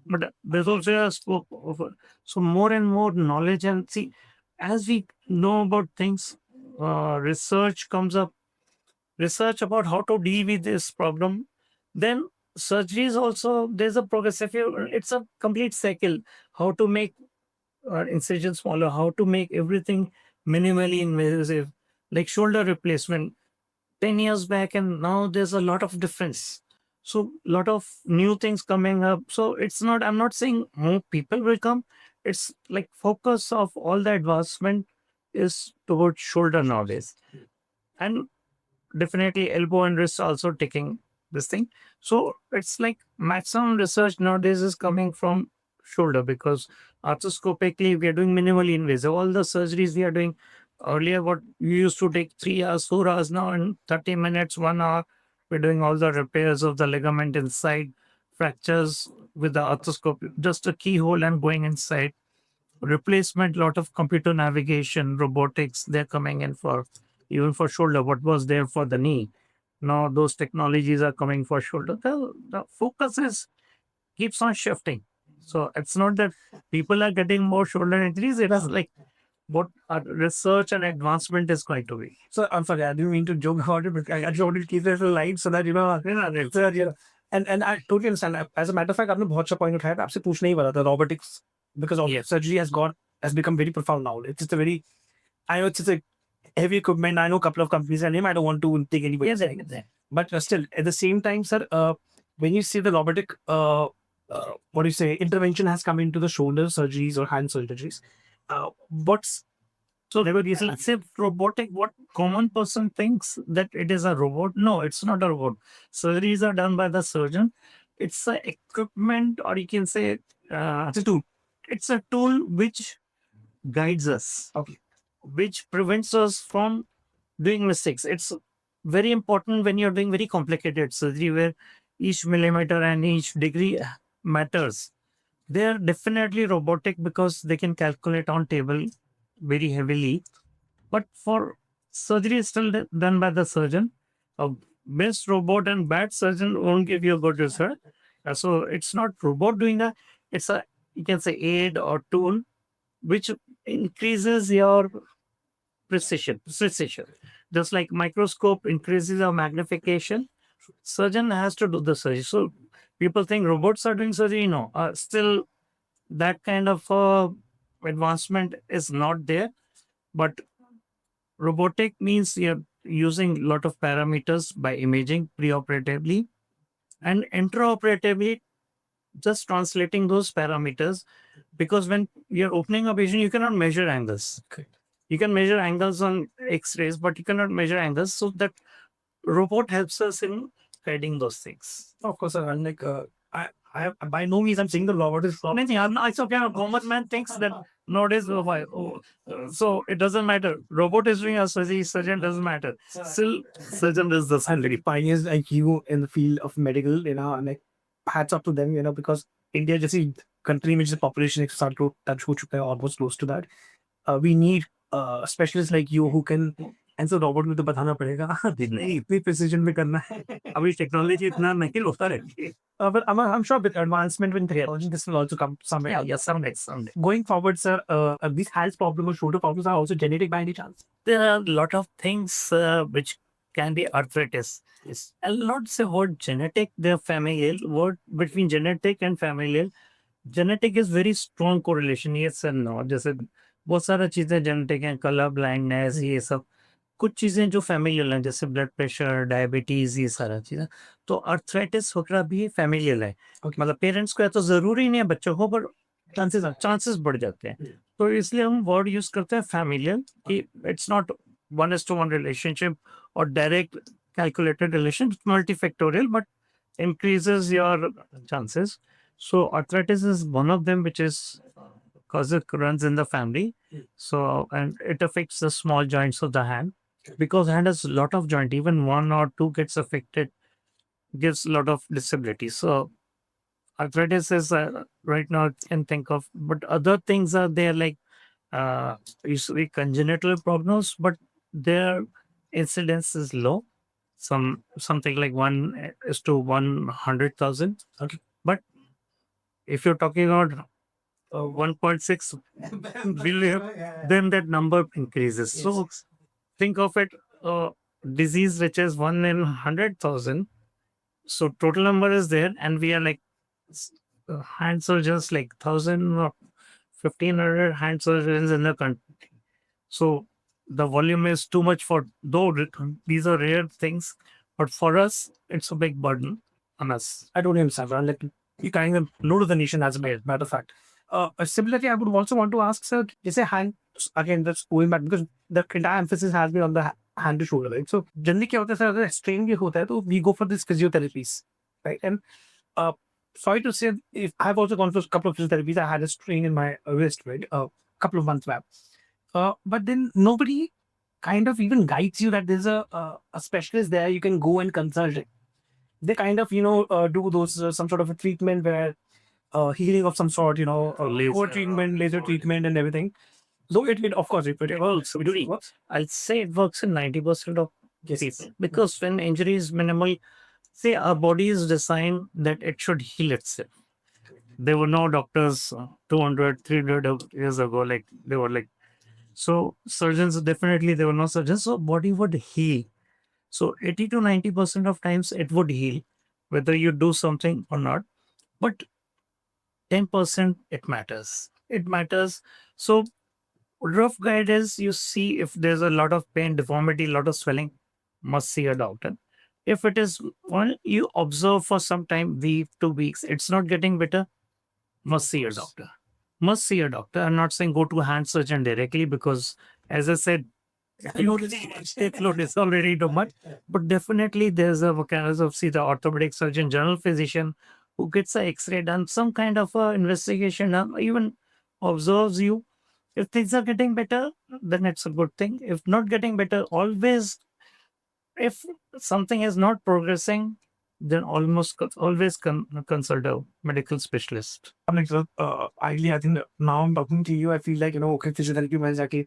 [SPEAKER 2] but there's also a scope of so more and more knowledge. And see, as we know about things, research comes up, research about how to deal with this problem. Then surgeries also, there's a progressive, it's a complete cycle. How to make incision smaller, how to make everything minimally invasive, like shoulder replacement 10 years back and now there's a lot of difference. So lot of new things coming up. So it's not, I'm not saying more people will come. It's like focus of all the advancement is towards shoulder nowadays. And definitely elbow and wrist also taking this thing. So it's like maximum research nowadays is coming from shoulder because arthroscopically we are doing minimally invasive. All the surgeries we are doing earlier, what we used to take 3 hours, 4 hours, now in 30 minutes, 1 hour, we're doing all the repairs of the ligament inside, fractures with the arthroscope, just a keyhole and going inside. Replacement, lot of computer navigation, robotics, they're coming in for even for shoulder. What was there for the knee? Now those technologies are coming for shoulder. The focus is keeps on shifting. So it's not that people are getting more shoulder injuries. It is like what our research and advancement is going to be.
[SPEAKER 1] So I'm sorry, I didn't mean to joke about it, but I just wanted to keep it light so that and I totally understand. As a matter of fact, आपने बहुत अच्छा point उठाया. आपसे पूछने ही वाला था robotics because of surgery has become very profound now. It's just a very, I know it's just a heavy equipment. I know a couple of companies and name. I don't want to take anybody.
[SPEAKER 2] Yes.
[SPEAKER 1] But still, at the same time, sir, when you see the robotic, what do you say, intervention has come into the shoulder surgeries or hand surgeries, what's
[SPEAKER 2] So let's say robotic, what common person thinks that it is a robot. No, it's not a robot. Surgeries are done by the surgeon. It's a equipment, or you can say
[SPEAKER 1] it's a tool?
[SPEAKER 2] it's a tool which guides us,
[SPEAKER 1] Okay.
[SPEAKER 2] which prevents us from doing mistakes. It's very important when you're doing very complicated surgery where each millimeter and each degree matters. They're definitely robotic because they can calculate on table very heavily. But for surgery is still done by the surgeon. A best robot and bad surgeon won't give you a good result. So it's not robot doing that. It's a, you can say, aid or tool which increases your precision. Just like microscope increases our magnification, surgeon has to do the surgery. So people think robots are doing surgery. No, still that kind of advancement is not there. But robotic means you're using a lot of parameters by imaging preoperatively and intraoperatively just translating those parameters, because when you're opening a patient, you cannot measure angles.
[SPEAKER 1] Okay.
[SPEAKER 2] You can measure angles on X-rays, but you cannot measure angles. So that robot helps us in guiding those things.
[SPEAKER 1] Of course, sir. Unlike, I by no means I'm saying the robot is wrong.
[SPEAKER 2] It's okay. A common man thinks that nowadays, so it doesn't matter. Robot is doing a surgery, surgeon doesn't matter. Still, surgeon is the
[SPEAKER 1] And very pioneers like you in the field of medical, and like hats up to them, because India just a country which the population is start to touch हो चुका है, almost close to that. We need specialists like you who can. And so robot में तो बताना पड़ेगा नहीं इतनी precision में करना है.
[SPEAKER 2] अभी टेक्नोलॉजी इतना नहीं होता रहती है.
[SPEAKER 1] But I'm sure with advancement in technology, this will also come somewhere.
[SPEAKER 2] Yeah, someday.
[SPEAKER 1] Going forward, sir, these hands problem or shoulder problems are also genetic by any chance?
[SPEAKER 2] There are a lot of things which can be arthritis. Yes. I'll not say word genetic, they're familial. Word between genetic and familial. Genetic is very strong correlation, yes and no. जैसे बहुत सारा चीजें genetic हैं, colour blindness, ये सब कुछ चीजें जो फैमिलियल हैं, जैसे ब्लड प्रेशर, डायबिटीज, ये सारा चीजें. तो अर्थराइटिस वगैरह भी फैमिलियल है. मतलब पेरेंट्स को है तो जरूरी नहीं है बच्चों को, पर चांसेस बढ़ जाते हैं. तो इसलिए हम वर्ड यूज करते हैं फैमिलियल, कि it's not 1:1 relationship or direct calculated relation, it's multifactorial, but increases your chances. So arthritis is one of them, which is because it runs in the family. So, and it affects the small joints of the hand. because hand has a lot of joint. Even one or two gets affected, gives a lot of disability. So arthritis is right now I can think of, but other things are there like usually congenital problems, but their incidence is low. Something like 1 is to 100,000.
[SPEAKER 1] Okay.
[SPEAKER 2] But if you're talking about 1.6 billion, then that number increases. So think of it, disease which is 1 in 100,000. So total number is there, and we are like hand surgeons like 1,000 or 1,500 hand surgeons in the country. So the volume is too much for though these are rare things, but for us it's a big burden on us.
[SPEAKER 1] I don't understand, Ron. Like, you kind of load of the nation as a matter of fact. Similarly, I would also want to ask, sir, is a hand, again, that's going back because the entire emphasis has been on the hand to shoulder, right? So, generally, क्या होता है, sir, अगर strain भी होता है, तो we go for this physiotherapies, right? And uh, sorry to say, if I've also gone for a couple of physiotherapies, I had a strain in my wrist, right? A couple of months back. But then nobody kind of even guides you that there's a specialist there you can go and consult it. They kind of do those some sort of a treatment where healing of some sort, laser treatment, laser treatment, and everything. Though it of course it works. So it works.
[SPEAKER 2] I'll say it works in 90% of cases because when injury is minimal, see, our body is designed that it should heal itself. There were no doctors 200, 300 years ago. Like they were like, so surgeons definitely there were no surgeons. So body would heal. So 80 to 90% of times it would heal, whether you do something or not. But 10% it matters. It matters. So rough guide is you see if there's a lot of pain, deformity, lot of swelling, must see a doctor. If it is one you observe for some time, week, 2 weeks, it's not getting better, must see a doctor. Must see a doctor. I'm not saying go to a hand surgeon directly because, as I said, load is already too much. But definitely there's a mechanism. See the orthopedic surgeon, general physician, who gets a X-ray done, some kind of a investigation done, even observes you. If things are getting better, then it's a good thing. If not getting better, always, if something is not progressing, then always consult a medical specialist.
[SPEAKER 1] I'm like, sir, ideally, I think that now I'm talking to you, I feel like, okay, physiotherapy में जाके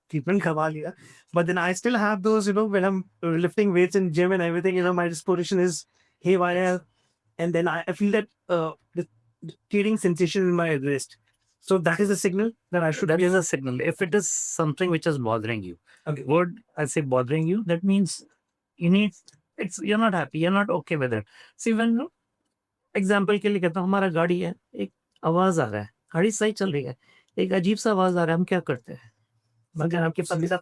[SPEAKER 1] treatment करवा लिया. But then I still have those, when I'm lifting weights in gym and everything, my disposition is haywire. And then I feel that the tearing sensation in my wrist. So that is a signal that I should
[SPEAKER 2] That is a signal. If it is something which is bothering you,
[SPEAKER 1] Okay.
[SPEAKER 2] word I say bothering you, that means you need, you're not happy, you're not okay with it. See, when example के लिए कहता हूँ, हमारा गाड़ी है, एक आवाज आ रहा है, गाड़ी सही चल रही है, एक अजीब सा आवाज आ रहा है, हम क्या करते हैं?
[SPEAKER 1] मगर आपके साथ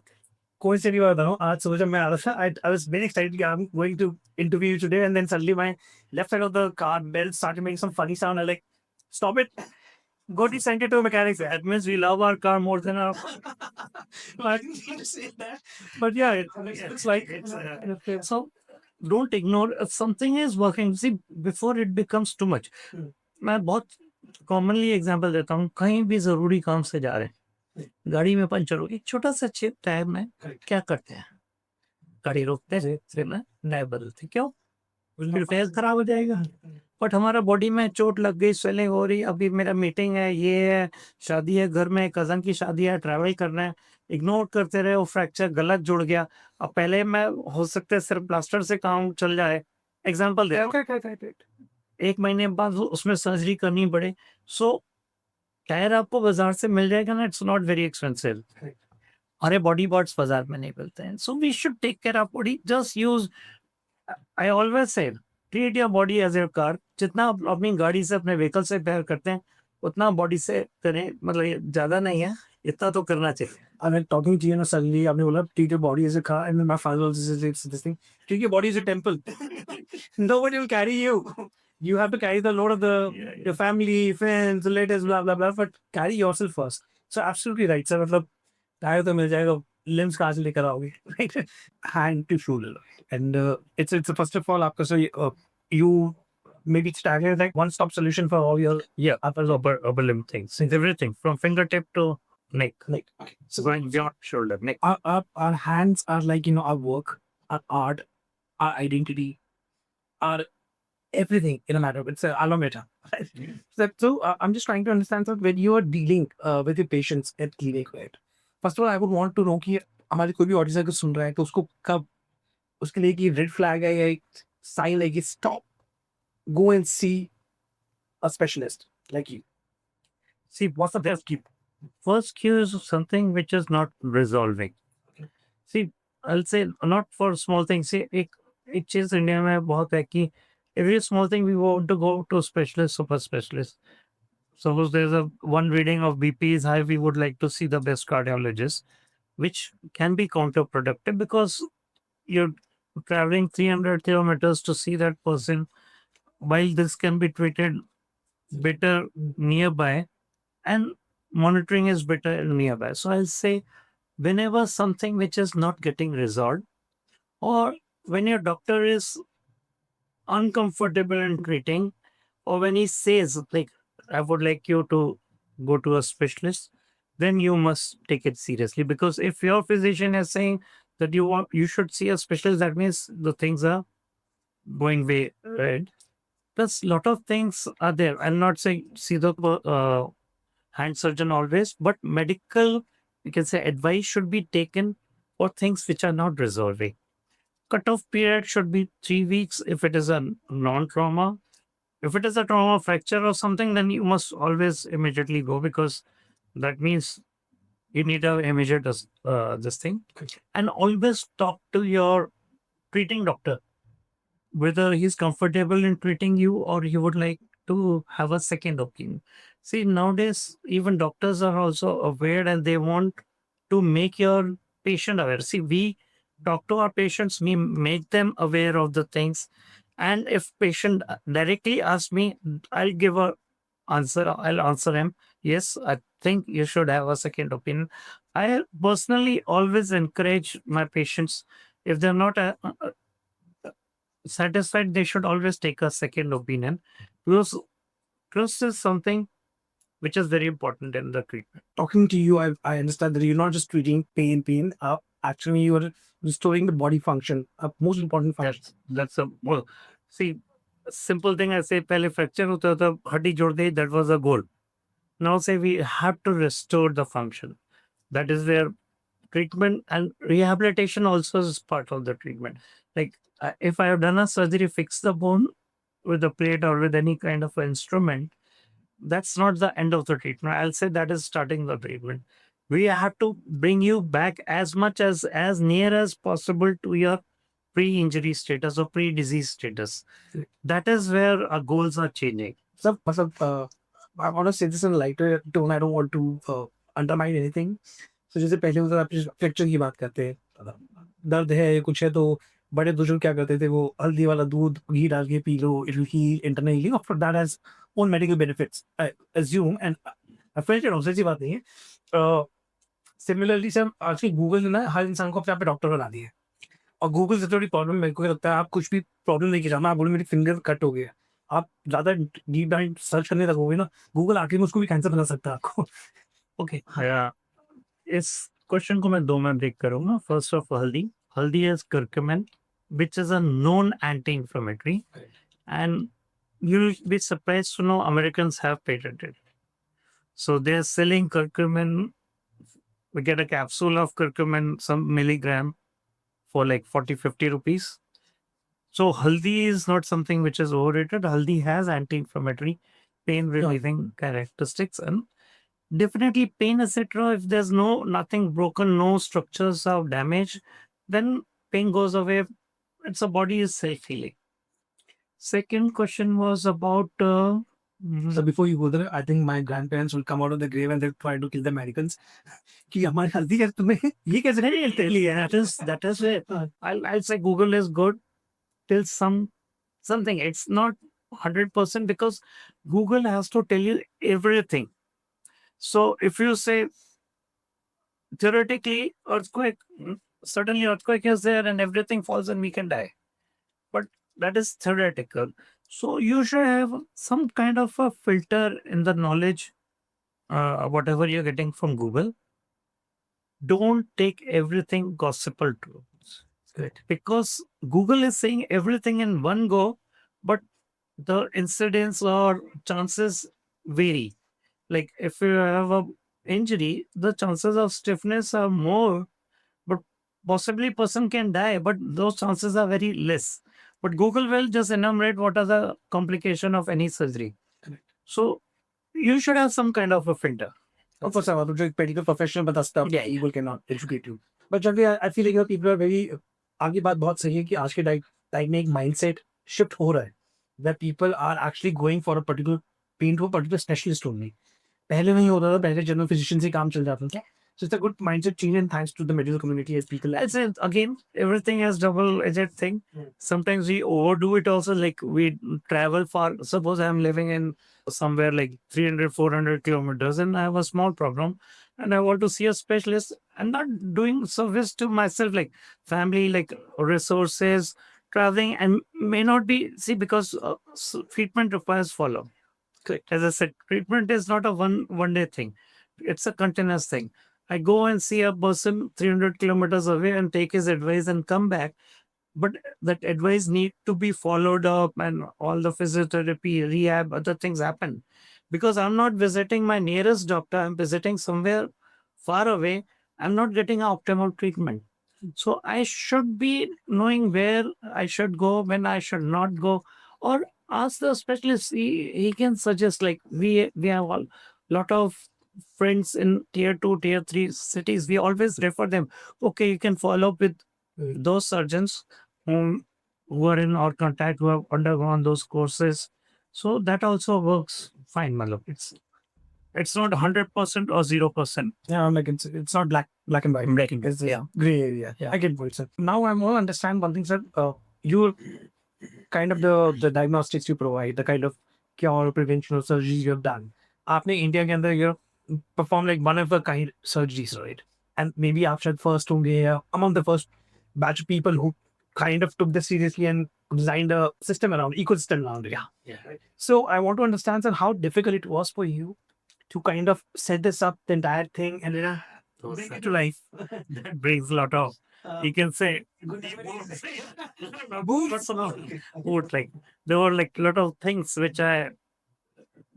[SPEAKER 1] कोई से नहीं बता रहा हूँ, आज सुबह जब मैं आ रहा था, I was very excited that I'm going to interview you today, and then suddenly my left side of the car bell started making some funny sound. I'm like, stop it, go to send it to a mechanic.
[SPEAKER 2] That means we love our car more than our.
[SPEAKER 1] I didn't mean to say that, but yeah, it's like
[SPEAKER 2] So don't ignore if something is working. See, before it becomes too much. मैं बहुत commonly example देता हूँ, कहीं भी जरूरी काम से जा रहे हैं, गाड़ी में पंचर हो, एक छोटा सा चिप टायर में क्या करते हैं, गाड़ी रोकते हैं, फिर नए बदलते, क्यों? रिपेयर खराब हो जाएगा. बट हमारा बॉडी में चोट लग गई, स्वेलिंग हो रही, अभी मेरा मीटिंग है, ये है, शादी है, घर में कजन की शादी है, ट्रैवल करना है, इग्नोर करते रहे, वो फ्रैक्चर गलत जुड़ गया. अब पहले मैं हो सकता है सिर्फ प्लास्टर से काम चल जाए, एग्जाम्पल दे, 1 महीने बाद उसमें सर्जरी करनी पड़े. सो टायर आपको बाजार से मिल जाएगा ना, इट्स नॉट वेरी एक्सपेंसिव. हमारे बॉडी पार्ट्स बाजार में नहीं मिलते हैं. So we should take care of body. Just use, I always say treat your body as your car. जितना आप अपनी गाड़ी से, अपने व्हीकल से प्यार करते हैं, उतना बॉडी से करें. मतलब ये ज्यादा नहीं है, इतना तो करना चाहिए.
[SPEAKER 1] I mean, talking to you, suddenly आपने बोला treat your body as a car, and then my father also says this thing. Treat your body as a temple. Nobody will carry you. You have to carry the load of your family, friends, relatives, blah blah blah. But carry yourself first. So absolutely right, sir. मतलब tyre तो मिल जाएगा, limbs कहाँ से लेकर आओगे, right? Hand to shoulder, and it's first of all आपका so you maybe stagger like one stop solution for all your
[SPEAKER 2] Yeah, upper limb things, everything from fingertip to neck.
[SPEAKER 1] Like, okay.
[SPEAKER 2] So going beyond shoulder, neck.
[SPEAKER 1] Our hands are like, our work, our art, our identity, our everything in a matter. It's a alometa. So I'm just trying to understand that when you are dealing with your patients at clinic, right? First of all, I would want to know कि हमारे कोई भी audience अगर सुन रहा है तो उसको कब उसके लिए कि रेड फ्लैग है या एक साइन है कि stop, go and see a specialist like you.
[SPEAKER 2] See, what's the best cue? First cue is something which is not resolving. See, I'll say not for small things. See, एक चीज India में बहुत है कि every small thing we want to go to specialist, super specialist. Suppose there's a one reading of BP is high, we would like to see the best cardiologist, which can be counterproductive because you're traveling 300 kilometers to see that person, while this can be treated better nearby and monitoring is better nearby. So I'll say whenever something which is not getting resolved, or when your doctor is uncomfortable in treating, or when he says like I would like you to go to a specialist, then you must take it seriously, because if your physician is saying that you should see a specialist, that means the things are going way right. Plus lot of things are there. I'll not say see the hand surgeon always, but medical, you can say, advice should be taken for things which are not resolving. Cutoff period should be 3 weeks if it is a non-trauma. If it is a trauma fracture or something, then you must always immediately go, because that means you need a immediate this thing. And always talk to your treating doctor whether he's comfortable in treating you or he would like to have a second opinion. See, nowadays, even doctors are also aware and they want to make your patient aware. See, we talk to our patients, we make them aware of the things. And if patient directly asks me, I'll give a answer. I'll answer him. Yes, I think you should have a second opinion. I personally always encourage my patients, if they're not satisfied, they should always take a second opinion, because trust is something which is very important in the treatment.
[SPEAKER 1] Talking to you, I understand that you're not just treating pain. Actually, you are restoring the body function, a most important function.
[SPEAKER 2] That's a well, see, simple thing I say, पहले fracture होता था, हड्डी जोड़ दी, that was a goal. Now say we have to restore the function. That is where treatment and rehabilitation also is part of the treatment. Like if I have done a surgery, fix the bone with a plate or with any kind of instrument, that's not the end of the treatment. I'll say that is starting the treatment. We have to bring you back as much as near as possible to your pre-injury status or pre-disease status. That is where our goals are changing.
[SPEAKER 1] So, I want to say this in a lighter tone. I don't want to undermine anything. So, जैसे पहले होता था fracture की बात करते हैं, दर्द है या कुछ है तो बड़े बुजुर्ग क्या करते थे, वो हल्दी वाला दूध घी डाल के पी लो, इट विल हील इंटरनली, और that has own medical benefits I assume, and I felt it, ऐसी बात नहीं है। सिमिलरली सर, आजकल गूगल ने ना हर इंसान को अपने आप पे डॉक्टर बना दिया है, और गूगल से थोड़ी प्रॉब्लम मेरे को लगता है, आप कुछ भी प्रॉब्लम नहीं की जाना, आप बोलो मेरी फिंगर कट हो गया, आप ज़्यादा डीप डाइव सर्च करने लगोगे ना, गूगल आखिर में उसको भी कैंसर बना सकता है आपको। ओके,
[SPEAKER 2] इस क्वेश्चन को मैं दो में ब्रेक करूंगा. फर्स्ट ऑफ हल्दी. हल्दी is curcumin, which is a known anti-inflammatory, and you'll be surprised to know Americans have patented. So they're selling curcumin. We get a capsule of curcumin, some milligram, for like 40-50 rupees. So haldi is not something which is overrated. Haldi has anti-inflammatory, pain relieving characteristics, and definitely pain, etc. If there's nothing broken, no structures of damage, then pain goes away. It's a body is self healing. Second question was about
[SPEAKER 1] so before you go there, I think my grandparents will come out of the grave and they'll try to kill the Americans. कि हमारी हल्दी है तुम्हें ये कैसे
[SPEAKER 2] that is it. I'll say Google is good till something. It's not 100% because Google has to tell you everything. So if you say theoretically earthquake, certainly earthquake is there and everything falls and we can die. But that is theoretical. So you should have some kind of a filter in the knowledge, whatever you're getting from Google. don't take everything gospel truths.
[SPEAKER 1] Correct.
[SPEAKER 2] Because Google is saying everything in one go, but the incidence or chances vary. Like if you have a injury, the chances of stiffness are more, but possibly person can die, but those chances are very less. But Google will just enumerate what are the complication of any surgery.
[SPEAKER 1] Correct.
[SPEAKER 2] So you should have some kind of a filter.
[SPEAKER 1] Of course, I जो एक medical professional बता सकता है,
[SPEAKER 2] Yeah,
[SPEAKER 1] Google cannot educate you. But जब I feel like people are very आगे बात बहुत सही है कि आज के टाइम में एक mindset shift हो रहा है where people are actually going for a particular pain to a particular specialist only. पहले नहीं होता था, पहले जनरल फिजिशियन से काम चल जाता था. So it's a good mindset change and thanks to the medical community as people.
[SPEAKER 2] it's again everything has double-edged thing.
[SPEAKER 1] Mm.
[SPEAKER 2] Sometimes we overdo it also. Like we travel far. Suppose I'm living in somewhere like 300, 400 kilometers, and I have a small problem, and I want to see a specialist. I'm not doing service to myself, like family, like resources, traveling, and may not be because treatment requires follow.
[SPEAKER 1] Correct.
[SPEAKER 2] As I said, treatment is not a one day thing. It's a continuous thing. I go and see a person 300 kilometers away and take his advice and come back. But that advice need to be followed up and all the physiotherapy, rehab, other things happen. Because I'm not visiting my nearest doctor, I'm visiting somewhere far away. I'm not getting optimal treatment. So I should be knowing where I should go, when I should not go, or ask the specialist. He can suggest, like we have a lot of friends in tier 2, tier 3 cities. We always refer them. Okay, you can follow up with those surgeons who are in our contact, who have undergone those courses. So that also works fine, Malab. It's not 100% or 0%.
[SPEAKER 1] Yeah, like it's not black and white. It's a gray area.
[SPEAKER 2] Yeah.
[SPEAKER 1] I get what, sir. Now I want to understand one thing, sir. You kind of the diagnostics you provide, the kind of cure, prevention, or surgeries you have done. आपने India के अंदर you perform like one of a kind surgeries, right? And maybe after first होंगे या among the first batch of people who kind of took this seriously and designed a system around ecosystem around it.
[SPEAKER 2] Yeah.
[SPEAKER 1] So I want to understand, sir, how difficult it was for you to kind of set this up, the entire thing, and bring it to life.
[SPEAKER 2] That brings a lot of, you can say, would like there were like a lot of things which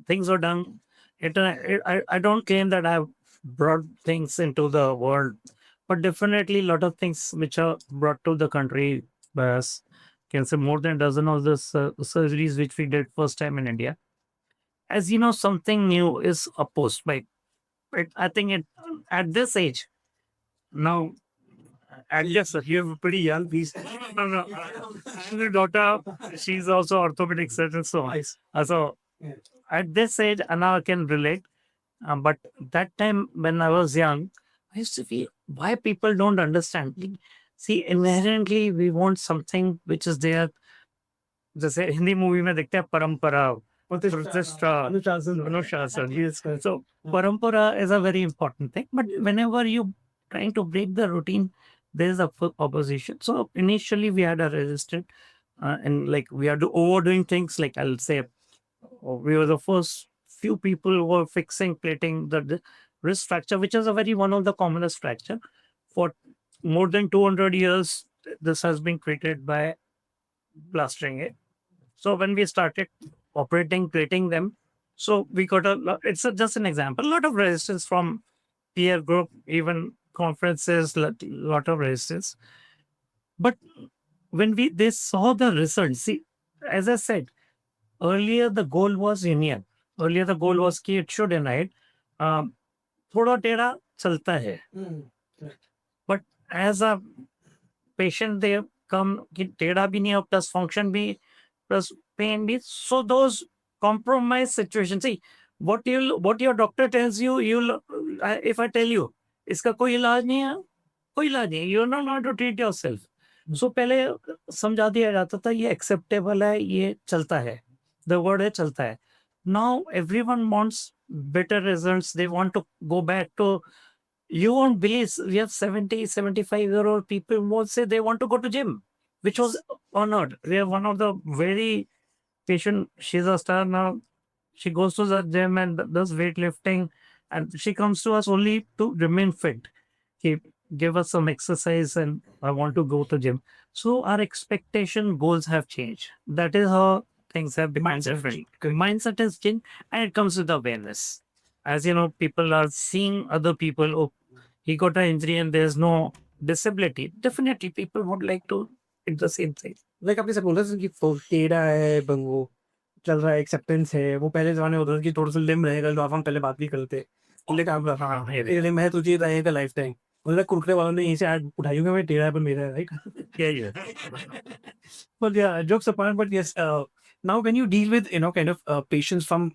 [SPEAKER 2] things were done. I don't claim that I've brought things into the world, but definitely a lot of things which are brought to the country by us. Can say more than a dozen of the surgeries which we did first time in India. As you know, something new is opposed by I think at this age now. And yes, sir, you're pretty young. Please, no. I have a daughter. She's also orthopedic surgeon. So,
[SPEAKER 1] Nice.
[SPEAKER 2] so at this age, Anna can relate. But that time when I was young, I used to feel why people don't understand. See, inherently, we want something which is there. जैसे Hindi movie में देखते हैं परंपरा प्रतिष्ठा अनुशासन so parampara is a very important thing, but whenever you trying to break the routine, there is a full opposition. So initially we had a resistance, and like we are overdoing things. Like I'll say, we were the first few people who were fixing plating the wrist fracture, which is a very one of the commonest fracture. For more than 200 years, this has been treated by plastering it. So when we started operating, plating them, so we got it's just an example, a lot of resistance from peer group, even conferences, lot of resistance. But when they saw the results, see, as I said, earlier the goal was union. Earlier the goal was कि it should unite. थोड़ा टेढ़ा चलता है. But as a patient, they come कि टेढ़ा भी नहीं हो, plus function भी, plus pain भी. So those compromise situations. See, what your doctor tells you, if I tell you, इसका कोई इलाज नहीं है, कोई इलाज नहीं, you know not to treat yourself. So पहले समझा दिया जाता था ये acceptable है, ये चलता है. The word है चलता है. Now everyone wants better results. They want to go back to, you won't believe, we have 70, 75-year-old people who say they want to go to gym, which was honored. We have one of the very patient, she's a star now. She goes to the gym and does weightlifting, and she comes to us only to remain fit. कि give us some exercise and I want to go to gym. So our expectation goals have changed. That is how things have become
[SPEAKER 1] Mindset
[SPEAKER 2] different. Mindset has changed and it comes with awareness. As you know, people are seeing other people, oh, he got an injury and there's no disability. Definitely people would like to do the same thing.
[SPEAKER 1] Like आपने सब बोला था कि टेढ़ा है बंगो चल रहा है एक्सेप्टेंस है वो पहले जमाने में होता था कि थोड़ा सा लिम रहेगा जो आप हम पहले बात भी करते बोले काम कर
[SPEAKER 2] हाँ, है।
[SPEAKER 1] ये लिम है तुझे रहेगा लाइफ टाइम बोला कुरकुरे वालों ने यहीं से आज उठाई होगी मैं टेढ़ा है पर मेरा है right
[SPEAKER 2] Yeah, yeah.
[SPEAKER 1] but yeah jokes apart but yes now when you deal with kind of patients from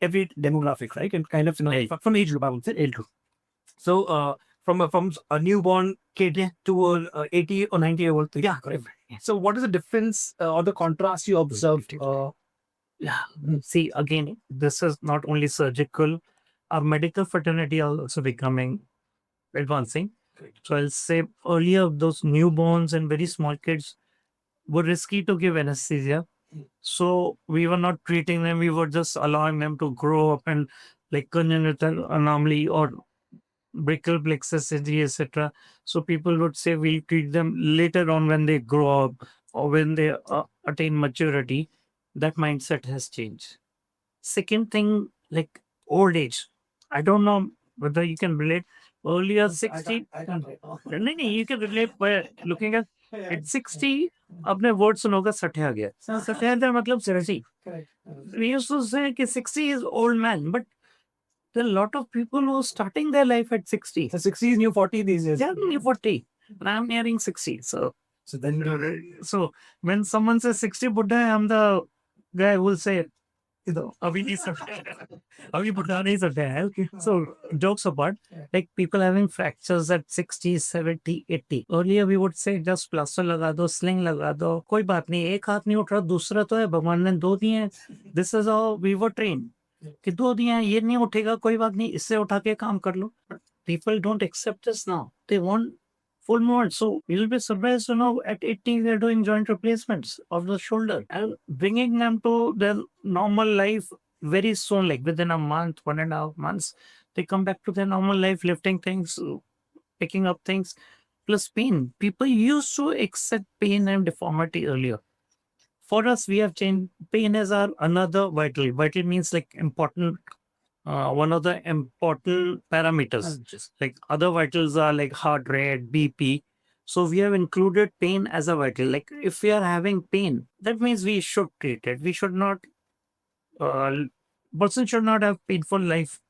[SPEAKER 1] every demographic right and kind of
[SPEAKER 2] Right.
[SPEAKER 1] from age group I would say age group so from a newborn kid to a 80 or 90-year old yeah correct so what is the difference or the contrast you observed
[SPEAKER 2] Yeah. See, again, this is not only surgical, our medical fraternity are also becoming advancing. So I'll say earlier, those newborns and very small kids were risky to give anesthesia. So we were not treating them, we were just allowing them to grow up and like congenital anomaly or brachial plexus injury, etc. So people would say we'll treat them later on when they grow up or when they attain maturity. That mindset has changed. Second thing, like old age. I don't know whether you can relate. Earlier, 60. No, no, you can relate by looking at 60. अपने word सुनोगे सठे आ गया सठे आ गया मतलब seriously. We used to say कि 60 is old man, but there are a lot of people who are starting their life at 60.
[SPEAKER 1] so 60 is new 40 these days
[SPEAKER 2] Yeah, near 40. And I'm nearing 60. So
[SPEAKER 1] then
[SPEAKER 2] so when someone says 60 Buddha, I'm the guy who will say, अभी नहीं सकते अभी बुढ़ा नहीं सकते हैं okay. So jokes apart, like people having fractures at 60, 70, 80. Earlier we would say just plaster लगा दो, sling लगा दो, कोई बात नहीं, एक हाथ नहीं उठ रहा, दूसरा तो है, भगवान ने दो दिए हैं. This is how we were trained. कि दो दिए हैं, ये नहीं उठेगा, कोई बात नहीं, इससे उठा के काम कर लो. People don't accept this now. They want full movement. So you'll be surprised to know at 80 they're doing joint replacements of the shoulder and bringing them to their normal life very soon, like within a month, 1.5 months, they come back to their normal life, lifting things, picking up things, plus pain. People used to accept pain and deformity earlier. For us, we have changed. Pain is our another vital. Vital means like important one of the important parameters. Like other vitals are like heart rate, BP. So we have included pain as a vital. Like if we are having pain, that means we should treat it. We should not, person should not have painful life.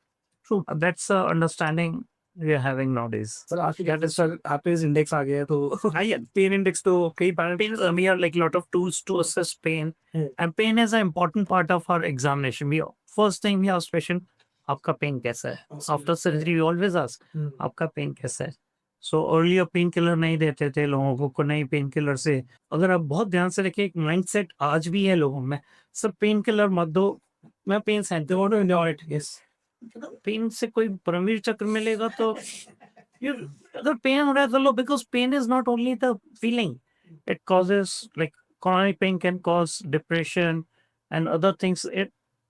[SPEAKER 2] So that's the understanding we are having nowadays.
[SPEAKER 1] Sir आज क्या sir happiness index आ गया है तो
[SPEAKER 2] Yeah,
[SPEAKER 1] pen index तो कई
[SPEAKER 2] pain is, we have like lot of tools to assess pain,
[SPEAKER 1] Hmm.
[SPEAKER 2] and pain is an important part of our examination. We first thing we ask patient, आपका pain कैसा है? After surgery, we always ask, आपका pain कैसा है? So earlier pain killer नहीं देते थे लोगों को नहीं पेन किलर से. अगर आप बहुत ध्यान से रखिए, एक माइंडसेट आज भी है लोगों में, सब पेन किलर मत दो, मैं पेन सहते
[SPEAKER 1] they want to enjoy it yes
[SPEAKER 2] pain से कोई परमवीर चक्र मिलेगा तो you अगर पेन हो रहा है तो लो, because pain is not only the feeling, it causes like chronic pain can cause depression and other things.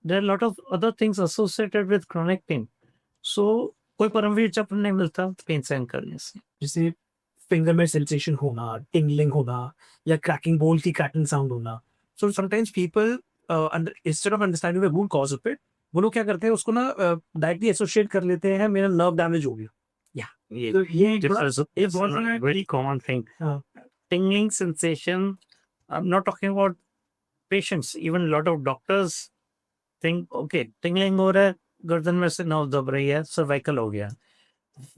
[SPEAKER 2] There are a lot of other things associated with chronic pain. So कोई परमवीर चक्र नहीं मिलता pen सहन करने से.
[SPEAKER 1] जैसे finger में sensation होना टिंगलिंग होना या क्रैकिंग बोल की क्रैकिंग साउंड होना so sometimes people instead of understanding the root cause of it वो लोग क्या करते हैं उसको ना डायरेक्टली एसोसिएट कर लेते हैं मेरा नर्व डैमेज हो गया
[SPEAKER 2] ये
[SPEAKER 1] तो ये
[SPEAKER 2] it's a very common thing.
[SPEAKER 1] हाँ.
[SPEAKER 2] Tingling sensation. I'm not talking about patients. Even a lot of doctors think, okay, tingling हो रहा है, गर्दन में से नर्व दब रही है, cervical हो गया.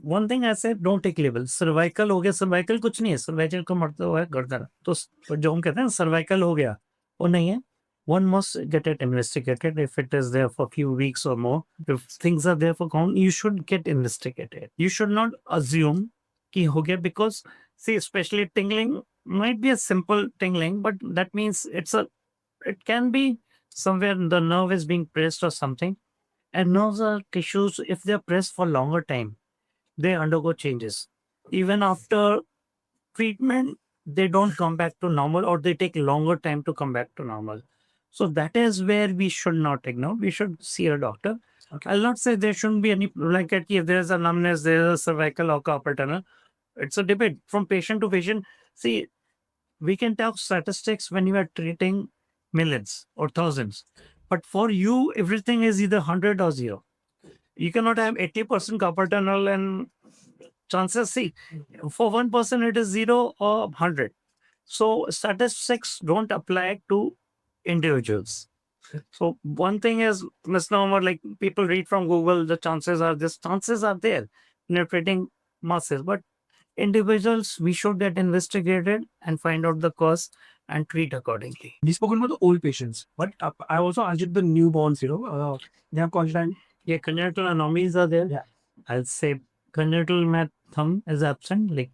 [SPEAKER 2] One thing I said, don't take label. Cervical हो गया, cervical कुछ नहीं है, cervical का मतलब हुआ है गर्दन. तो जो हम कहते हैं cervical हो गया, वो नहीं है. One must get it investigated. If it is there for a few weeks or more, if things are there for count, you should get investigated. You should not assume कि हो गया, because see, especially tingling might be a simple tingling, but that means it can be somewhere the nerve is being pressed or something. And nerves are tissues, if they are pressed for longer time, they undergo changes. Even after treatment, they don't come back to normal, or they take longer time to come back to normal. So that is where we should not ignore. We should see a doctor.
[SPEAKER 1] Okay.
[SPEAKER 2] I'll not say there shouldn't be any, like if there's a numbness, there's a cervical or carpal tunnel. It's a debate from patient to patient. See, we can talk statistics when you are treating millions or thousands. But for you, everything is either 100 or 0. You cannot have 80% carpal tunnel and chances. See, for one person, it is 0 or 100. So statistics don't apply to individuals. So one thing is misnomer, like people read from Google, the chances are this, chances are there in treating masses, but individuals, we should get investigated and find out the cause and treat accordingly.
[SPEAKER 1] We spoken about the old patients, but I also answered the newborns. They have constant.
[SPEAKER 2] Yeah, congenital anomalies are there.
[SPEAKER 1] Yeah.
[SPEAKER 2] I'll say congenital thumb is absent. Like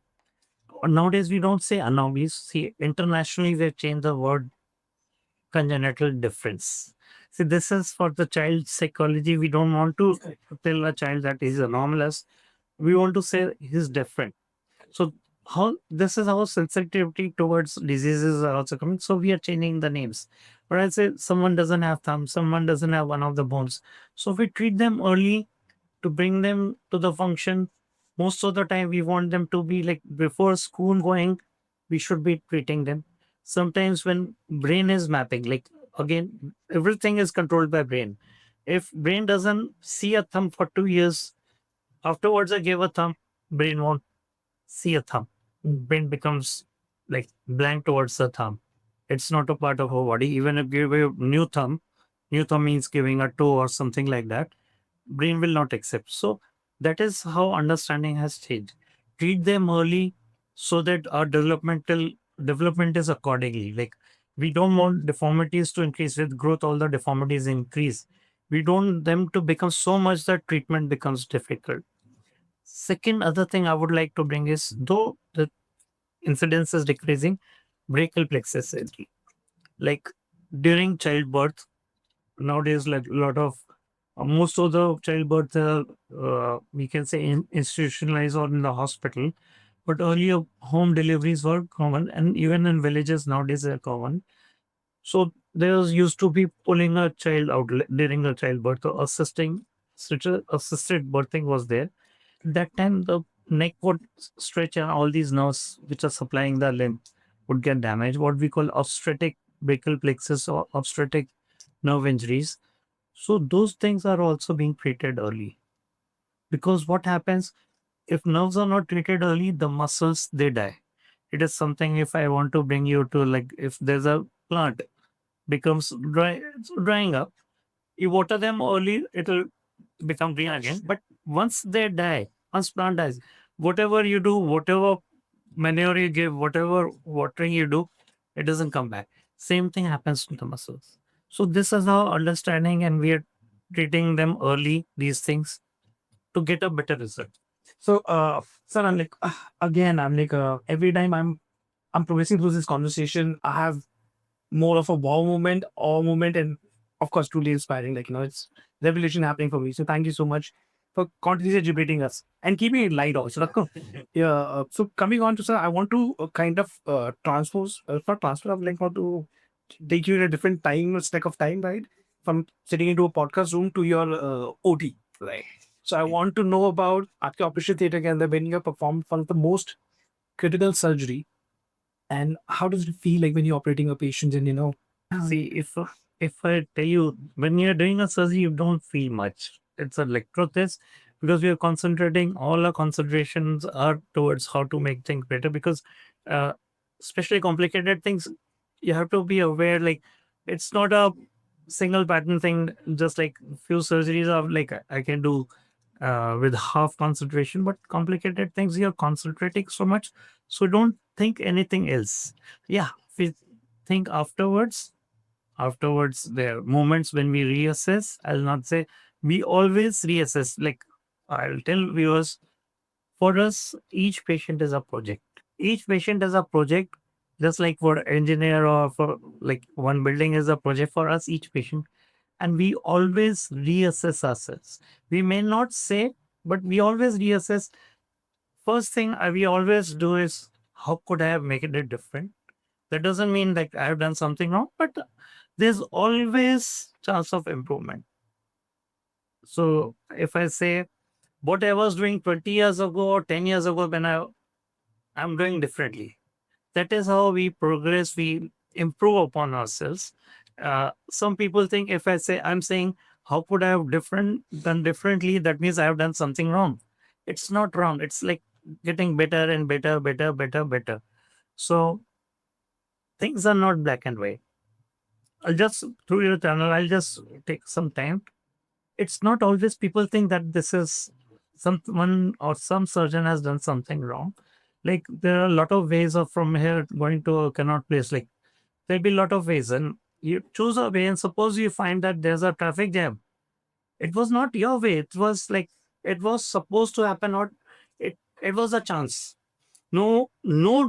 [SPEAKER 2] nowadays, we don't say anomalies. See, internationally, they changed the word congenital difference. See, this is for the child psychology. We don't want to tell a child that he's anomalous. We want to say he's different. So how this is our sensitivity towards diseases are also coming. So we are changing the names. But I'll say someone doesn't have thumb, someone doesn't have one of the bones. So we treat them early to bring them to the function. Most of the time we want them to be like before school going, we should be treating them. Sometimes when brain is mapping, like again, everything is controlled by brain. If brain doesn't see a thumb for 2 years, afterwards I give a thumb, brain won't see a thumb. Brain becomes like blank towards the thumb. It's not a part of our body. Even if you give a new thumb means giving a toe or something like that, brain will not accept. So that is how understanding has changed. Treat them early so that our development is accordingly. Like we don't want deformities to increase with growth, all the deformities increase. We don't want them to become so much that treatment becomes difficult. Second, other thing I would like to bring is though the incidence is decreasing, brachial plexus surgery. Like during childbirth, nowadays, like a lot of most of the childbirth, we can say institutionalized or in the hospital. But earlier, home deliveries were common, and even in villages nowadays they're common. So there was used to be pulling a child out during a childbirth, or assisting, such a assisted birthing was there. That time the neck would stretch and all these nerves which are supplying the limb would get damaged, what we call obstetric brachial plexus or obstetric nerve injuries. So those things are also being treated early, because what happens if nerves are not treated early, the muscles they die. It is something, if I want to bring you to, like if there's a plant becomes dry, it's drying up, you water them early, it'll become green again. But once they die, once plant dies, whatever you do, whatever manure you give, whatever watering you do, it doesn't come back. Same thing happens to the muscles. So this is our understanding, and we are treating them early, these things, to get a better result.
[SPEAKER 1] So, sir, I'm like, again, I'm like, every time I'm progressing through this conversation, I have more of a wow moment, awe moment, and of course, truly inspiring. Like, it's revelation happening for me. So, thank you so much for continuously educating us and keeping it light also. Yeah. So, coming on to sir, I want to kind of transpose, not transfer, I'm like, want to take you in a different time, stack of time, right? From sitting into a podcast room to your OT, right? So, I want to know about आपके operation theatre के अंदर when you have performed one of the most critical surgery, and how does it feel like when you're operating a patient and
[SPEAKER 2] See, if I tell you, when you're doing a surgery, you don't feel much. It's a electro test, because we are concentrating. All our concentrations are towards how to make things better. Because, uh, especially complicated things, you have to be aware. Like it's not a single pattern thing. Just like few surgeries are like I can do with half concentration, but complicated things you're concentrating so much, so don't think anything else. Yeah, we think afterwards there are moments when we reassess. I'll not say we always reassess. Like I'll tell viewers, for us each patient is a project. Each patient is a project, just like for engineer or for like one building is a project. For us each patient, and we always reassess ourselves. We may not say, but we always reassess. First thing we always do is, how could I have made it different? That doesn't mean that I have done something wrong, but there's always chance of improvement. So if I say what I was doing 20 years ago or 10 years ago, when I'm doing differently. That is how we progress, we improve upon ourselves. Some people think if I say, I'm saying, how could I have done differently? That means I have done something wrong. It's not wrong. It's like getting better and better, better, better, better. So things are not black and white. I'll just, through your channel, I'll just take some time. It's not always people think that this is someone or some surgeon has done something wrong. Like there are a lot of ways of from here going to a Connaught Place. Like there'll be a lot of ways, and you choose a way. And suppose you find that there's a traffic jam. It was not your way. It was like it was supposed to happen, or it was a chance. No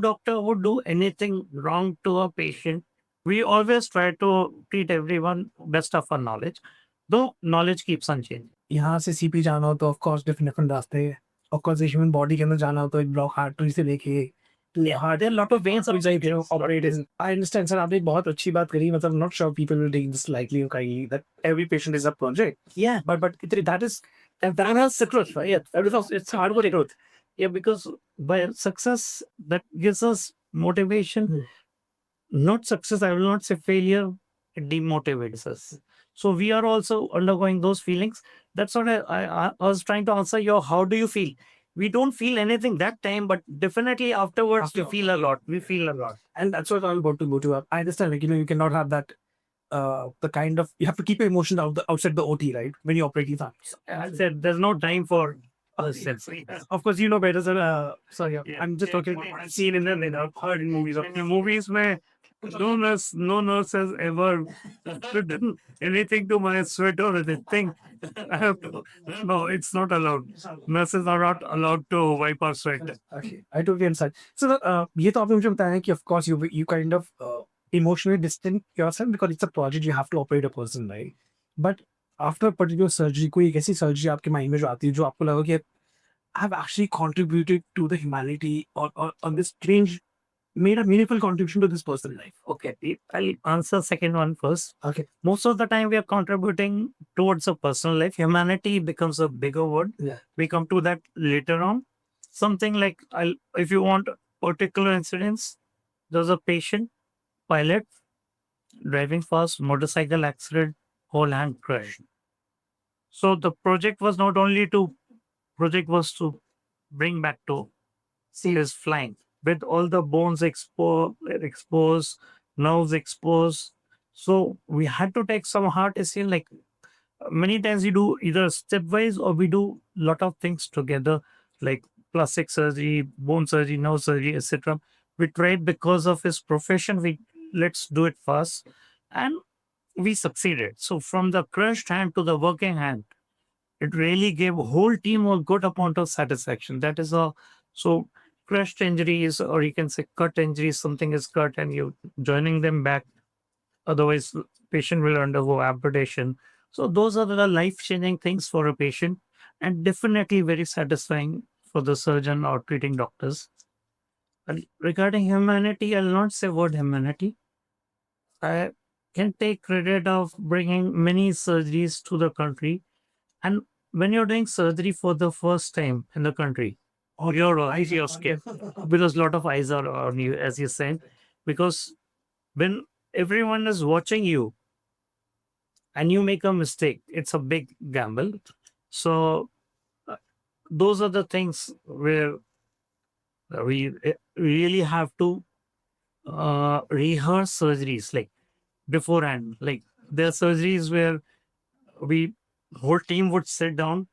[SPEAKER 2] doctor would do anything wrong to a patient. We always try to treat everyone best of our knowledge, though knowledge keeps on changing.
[SPEAKER 1] यहाँ से CP जाना हो तो of course different रास्ते हैं। Of course human body के अंदर जाना हो तो एक ब्लॉक आर्टरी से लेके there are lot of ways of operate in. I understand sir, आपने एक बहुत अच्छी बात करी। मतलब not sure people will take this likely kindly that every patient is a project.
[SPEAKER 2] Yeah,
[SPEAKER 1] but that is that has success, right? It's hard work growth.
[SPEAKER 2] yeah, because by success that gives us motivation. Not success, I will not say failure, it demotivates us. So we are also undergoing those feelings. That's what I was trying to answer your how do you feel? We don't feel anything that time, but definitely afterwards we feel a lot. We feel a lot.
[SPEAKER 1] And that's what I'm about to go to. I understand, like, you cannot have that, the kind of, you have to keep your emotions outside the OT, right? When you operate these arms.
[SPEAKER 2] I said there's no time for us.
[SPEAKER 1] Of course, you know better, sir. Sorry,
[SPEAKER 2] Yeah.
[SPEAKER 1] I'm just talking about I've seen in the heard in movies.
[SPEAKER 2] In the movies, no nurse has ever done anything to my sweat or anything. I have to, no, it's not allowed. Nurses are not allowed to wipe our sweat.
[SPEAKER 1] Okay, I totally understand. So, ये तो आपने मुझे बताया कि of course you kind of emotionally distant yourself because it's a project, you have to operate a person, right? But after a particular surgery, कोई एक ऐसी surgery आपके mind में जो आती है जो आपको लगा कि I've actually contributed to the humanity or on this change, made a meaningful contribution to this person's life.
[SPEAKER 2] Okay, I'll answer second one first.
[SPEAKER 1] Okay.
[SPEAKER 2] Most of the time, we are contributing towards a personal life. Humanity becomes a bigger word.
[SPEAKER 1] Yeah.
[SPEAKER 2] We come to that later on. Something like, if you want particular incidents, there was a patient, pilot, driving fast, motorcycle accident, whole hand crushed. So the project was not only to bring back to see his flying with all the bones exposed, nerves exposed. So we had to take some hard decision. Like many times we do either stepwise or we do lot of things together, like plastic surgery, bone surgery, nerve surgery, etc. We tried because of his profession. Let's do it fast, and we succeeded. So from the crushed hand to the working hand, it really gave whole team a good amount of satisfaction. That is a so crushed injuries, or you can say cut injuries, something is cut and you joining them back. Otherwise, patient will undergo amputation. So those are the life-changing things for a patient, and definitely very satisfying for the surgeon or treating doctors. And regarding humanity, I'll not say word humanity. I can take credit of bringing many surgeries to the country. And when you're doing surgery for the first time in the country, or your eyes, your skin, because a lot of eyes are on you, as you said, because when everyone is watching you and you make a mistake, it's a big gamble. So those are the things where we really have to rehearse surgeries like beforehand. Like there are surgeries where we whole team would sit down,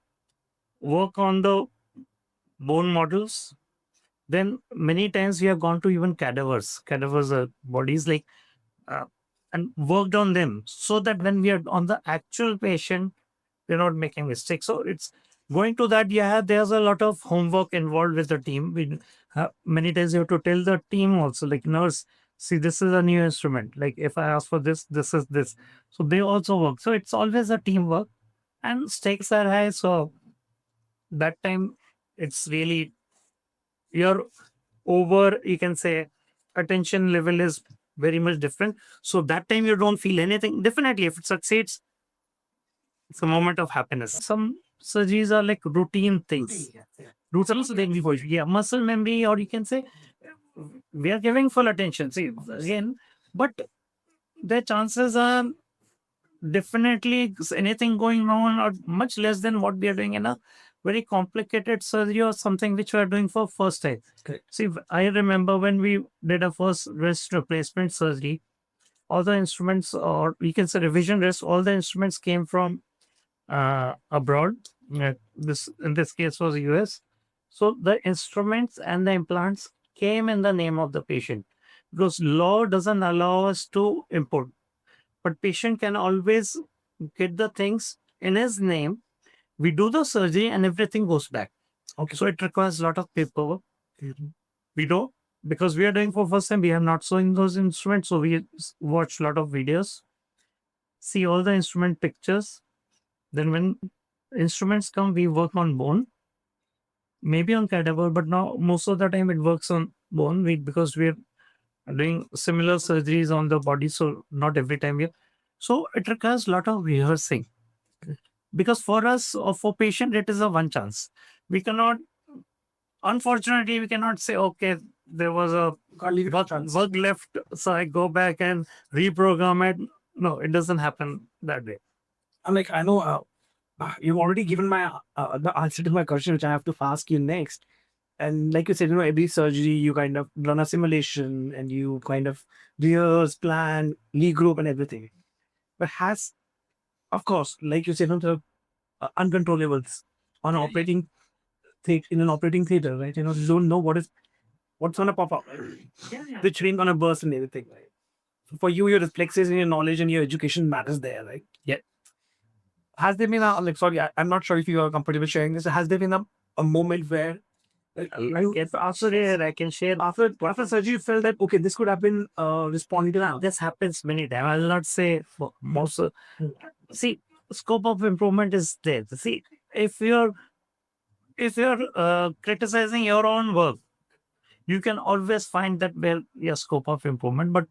[SPEAKER 2] work on the bone models. Then many times we have gone to even cadavers. Cadavers are bodies like and worked on them so that when we are on the actual patient, we're not making mistakes. So it's going to that. Yeah, there's a lot of homework involved with the team. We many times you have to tell the team also, like nurse, see, this is a new instrument. Like if I ask for this, this is this. So they also work. So it's always a teamwork, and stakes are high. So that time it's really your over, you can say, attention level is very much different. So that time you don't feel anything. Definitely, if it succeeds, It's a moment of happiness. Some surgeries are like routine things. Routine also they give yeah, muscle memory, or you can say we are giving full attention. See again, but the chances are definitely anything going wrong or much less than what we are doing in a very complicated surgery or something which we are doing for first time.
[SPEAKER 1] Correct.
[SPEAKER 2] See, I remember when we did a first wrist replacement surgery, all the instruments, or we can say revision wrist, all the instruments came from abroad. This in this case was US. So the instruments and the implants came in the name of the patient because law doesn't allow us to import, but patient can always get the things in his name. We do the surgery and everything goes back.
[SPEAKER 1] Okay.
[SPEAKER 2] So it requires a lot of paperwork. We do because we are doing for first time. We have not seen those instruments, so we watch a lot of videos, see all the instrument pictures. Then when instruments come, we work on bone, maybe on cadaver, but now most of the time it works on bone. Because we're doing similar surgeries on the body, so not every time we. So it requires a lot of rehearsing because for us or for patient it is a one chance. We cannot, unfortunately, we cannot say okay, there was a
[SPEAKER 1] Can't leave it to
[SPEAKER 2] work,
[SPEAKER 1] chance.
[SPEAKER 2] work left, so I go back and reprogram it. No, it doesn't happen that way.
[SPEAKER 1] I'm like, I know you've already given my the answer to my question, which I have to ask you next. And like you said, every surgery you kind of run a simulation and you kind of rehearse, plan, regroup, and everything. But has, of course, like you said, the uncontrollables on operating in an operating theater, right? You don't know what's gonna pop up, right? Which ring gonna burst and everything, right? So for you, your reflexes and your knowledge and your education matters there, right?
[SPEAKER 2] Yeah.
[SPEAKER 1] Has there been like, sorry, I'm not sure if you are comfortable sharing this. Has there been a moment where
[SPEAKER 2] Yes, after it, I can share.
[SPEAKER 1] after surgery you felt that okay, this could have been responding to now?
[SPEAKER 2] This happens many times. I'll not say for most. See, scope of improvement is there. See, if you're criticizing your own work, you can always find that where your scope of improvement. But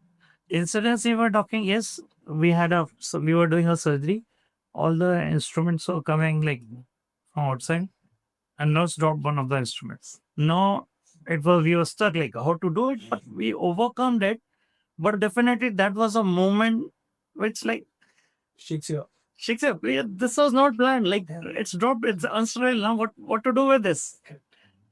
[SPEAKER 2] incidents we were talking, yes, we were doing a surgery. All the instruments were coming like from outside, and nurse dropped one of the instruments. No, we were stuck like how to do it, but we overcome that. But definitely that was a moment which like
[SPEAKER 1] Shakespeare.
[SPEAKER 2] Shakespeare, this was not planned. Like it's dropped, it's unsterile now. What to do with this?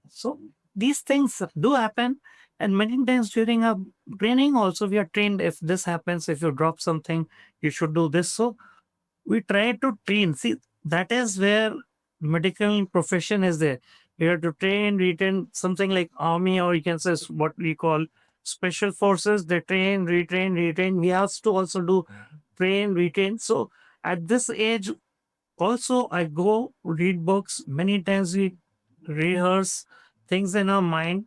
[SPEAKER 2] So these things do happen, and many times during our training also we are trained. If this happens, if you drop something, you should do this. So we try to train. See, that is where medical profession is there. We have to train, retrain, something like army, or you can say what we call special forces. They train, retrain, retrain. We have to also do train, retrain. So at this age, also I go read books. Many times we rehearse things in our mind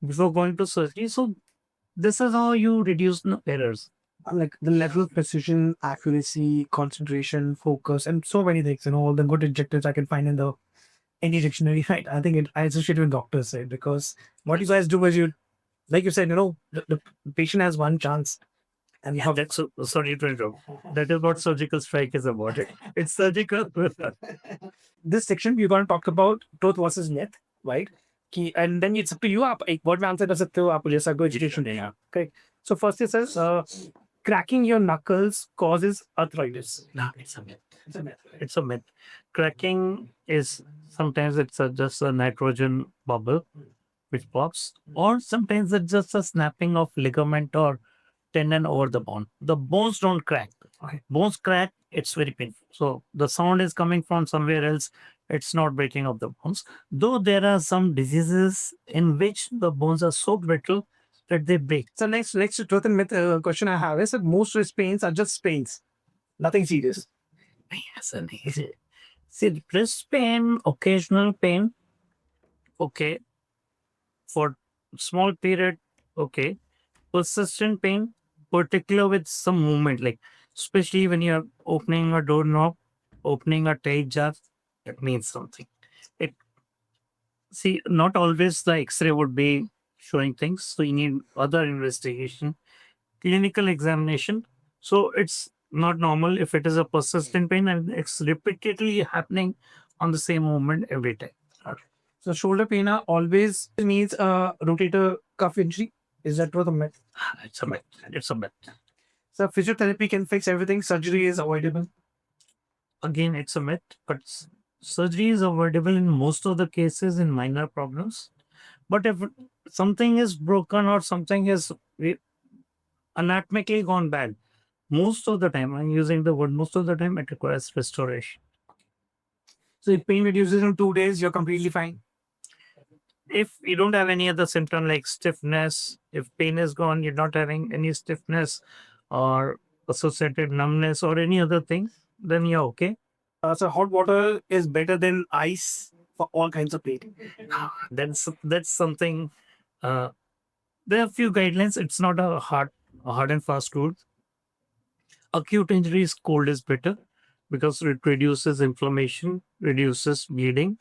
[SPEAKER 2] before going to surgery. So this is how you reduce errors.
[SPEAKER 1] Like the level of precision, accuracy, concentration, focus, and so many things. All the good adjectives I can find in the any dictionary. Right? I think I associate with doctors, right? Because what you guys do is like you said, the patient has one chance, and you have
[SPEAKER 2] That's sorry to interrupt. That is what surgical strike is about. It's surgical.
[SPEAKER 1] this section we're going to talk about truth versus myth, right? And then it's up to you. आप एक word में answer कर सकते हो. आपको जैसा कोई education देगा. Okay. So first it says cracking your knuckles causes arthritis.
[SPEAKER 2] No, it's a myth. It's a myth. Cracking is sometimes it's just a nitrogen bubble which pops, or sometimes it's just a snapping of ligament or tendon over the bone. The bones don't crack.
[SPEAKER 1] Okay.
[SPEAKER 2] Bones crack, it's very painful. So the sound is coming from somewhere else. It's not breaking of the bones. Though there are some diseases in which the bones are so brittle that they break.
[SPEAKER 1] So next truth and myth question I have is that most wrist pains are just pains, nothing serious.
[SPEAKER 2] Yes, and see, wrist pain, occasional pain, okay. For small period, okay. Persistent pain, particular with some movement, like especially when you're opening a doorknob, opening a tight jar, that means something. It see, not always the X-ray would be showing things, so you need other investigation, clinical examination. So it's not normal if it is a persistent pain and it's repeatedly happening on the same movement every time.
[SPEAKER 1] So shoulder pain always needs a rotator cuff injury. Is that true?
[SPEAKER 2] It's a myth. It's a myth.
[SPEAKER 1] So physiotherapy can fix everything. Surgery is avoidable.
[SPEAKER 2] Again, it's a myth, but surgery is avoidable in most of the cases in minor problems. But if something is broken or something is anatomically gone bad, most of the time, I'm using the word most of the time, it requires restoration.
[SPEAKER 1] So if pain reduces in 2 days, you're completely fine.
[SPEAKER 2] If you don't have any other symptom like stiffness, if pain is gone, you're not having any stiffness or associated numbness or any other thing, then you're okay.
[SPEAKER 1] So hot water is better than ice for all kinds of pain.
[SPEAKER 2] That's something. Uh, there are a few guidelines. It's not a hard and fast rule. Acute injuries, cold is better because it reduces inflammation, reduces bleeding,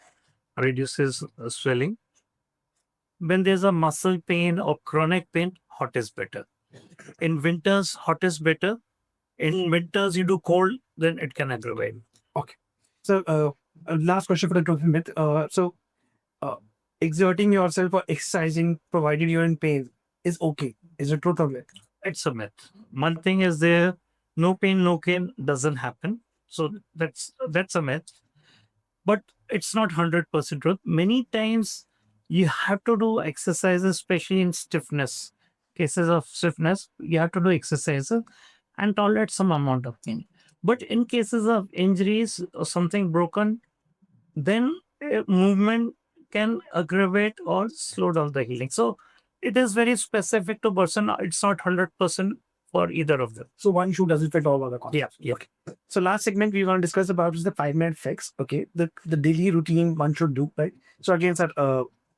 [SPEAKER 2] reduces swelling. When there's a muscle pain or chronic pain, hot is better. In winters, hot is better. In winters, you do cold, then it can aggravate.
[SPEAKER 1] So last question for the total myth. Exerting yourself or exercising, provided you're in pain, is okay. Is it truth or myth?
[SPEAKER 2] It's a myth. One thing is there, no pain, no gain doesn't happen. So that's a myth. But it's not 100% truth. Many times you have to do exercises, especially in stiffness. Cases of stiffness, you have to do exercises and tolerate some amount of pain. But in cases of injuries or something broken, then movement can aggravate or slow down the healing. So it is very specific to person. It's not 100% for either of them.
[SPEAKER 1] So one shoe doesn't fit all other concepts.
[SPEAKER 2] Yeah.
[SPEAKER 1] So last segment we want to discuss about is the 5 minute fix. Okay, the daily routine one should do, right? So again, sir,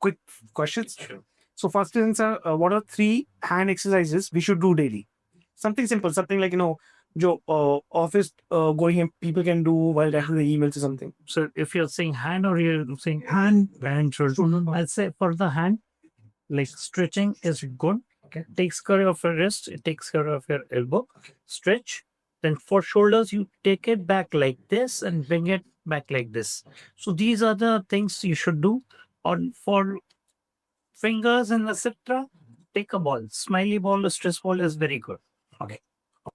[SPEAKER 1] quick questions.
[SPEAKER 2] Sure.
[SPEAKER 1] So first thing, sir, what are 3 hand exercises we should do daily? Something simple, something like jo office going people can do while writing the emails or something.
[SPEAKER 2] So if you're saying hand or you're saying
[SPEAKER 1] Hand.
[SPEAKER 2] shoulder, I'll say for the hand, like stretching is good.
[SPEAKER 1] Okay.
[SPEAKER 2] Takes care of your wrist, it takes care of your elbow. Stretch. Then for shoulders, you take it back like this and bring it back like this. So these are the things you should do. On for fingers and etc., take a ball. Smiley ball or stress ball is very good.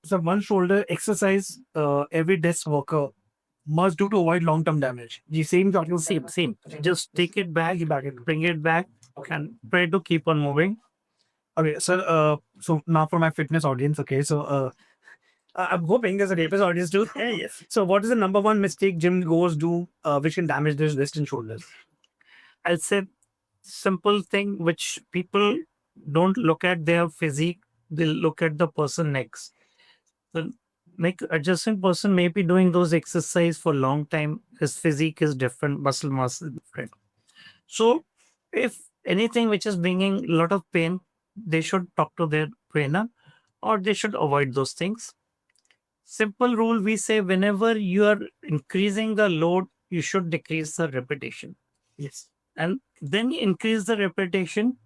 [SPEAKER 1] So one shoulder exercise every desk worker must do to avoid long-term damage. The same talking
[SPEAKER 2] Same. Just take it back, bring it back, and try to keep on moving.
[SPEAKER 1] Okay, so so now for my fitness audience, okay, so I'm hoping there's a rapist audience too.
[SPEAKER 2] Yes.
[SPEAKER 1] So what is the number one mistake gym goers do which can damage their wrist and shoulders?
[SPEAKER 2] I'll say simple thing which people don't look at their physique, they look at the person next. The like adjacent person may be doing those exercise for long time. His physique is different, muscle mass is different. So if anything which is bringing a lot of pain, they should talk to their trainer or they should avoid those things. Simple rule we say whenever you are increasing the load, you should decrease the repetition.
[SPEAKER 1] Yes.
[SPEAKER 2] And then increase the repetition.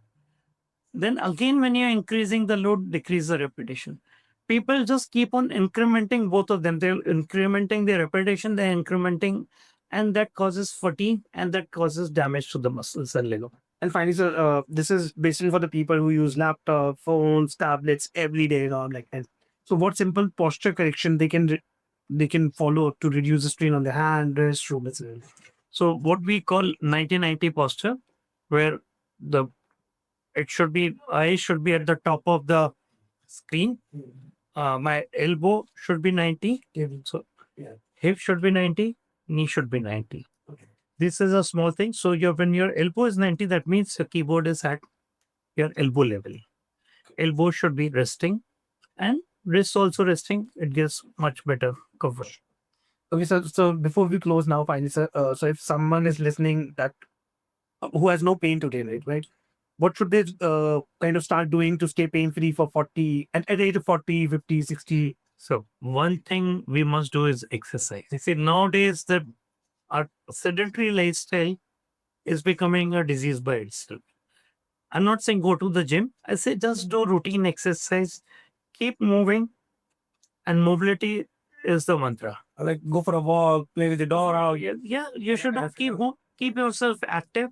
[SPEAKER 2] Then again, when you're increasing the load, decrease the repetition. People just keep on incrementing both of them. They're incrementing the repetition, they're incrementing, and that causes fatigue and that causes damage to the muscles and ligament.
[SPEAKER 1] And finally, sir, this is basically for the people who use laptop, phones, tablets every day and all like that. So what simple posture correction they can follow to reduce the strain on their hand, wrist, shoulders?
[SPEAKER 2] So what we call 90-90 posture, where the eyes should be at the top of the screen. My elbow should be 90. So
[SPEAKER 1] Yeah.
[SPEAKER 2] hip should be 90, knee should be 90.
[SPEAKER 1] Okay.
[SPEAKER 2] This is a small thing. So when your elbow is 90, that means your keyboard is at your elbow level. Elbow should be resting and wrist also resting. It gives much better coverage.
[SPEAKER 1] Okay, so before we close now, finally, sir, so if someone is listening that who has no pain today, right? What should they kind of start doing to stay pain free for 40 and at age of 40, 50, 60?
[SPEAKER 2] So one thing we must do is exercise. You see, nowadays our sedentary lifestyle is becoming a disease by itself. I'm not saying go to the gym. I say just do routine exercise, keep moving, and mobility is the mantra.
[SPEAKER 1] Like go for a walk, play with the dog.
[SPEAKER 2] Oh, yeah, you should keep yourself active.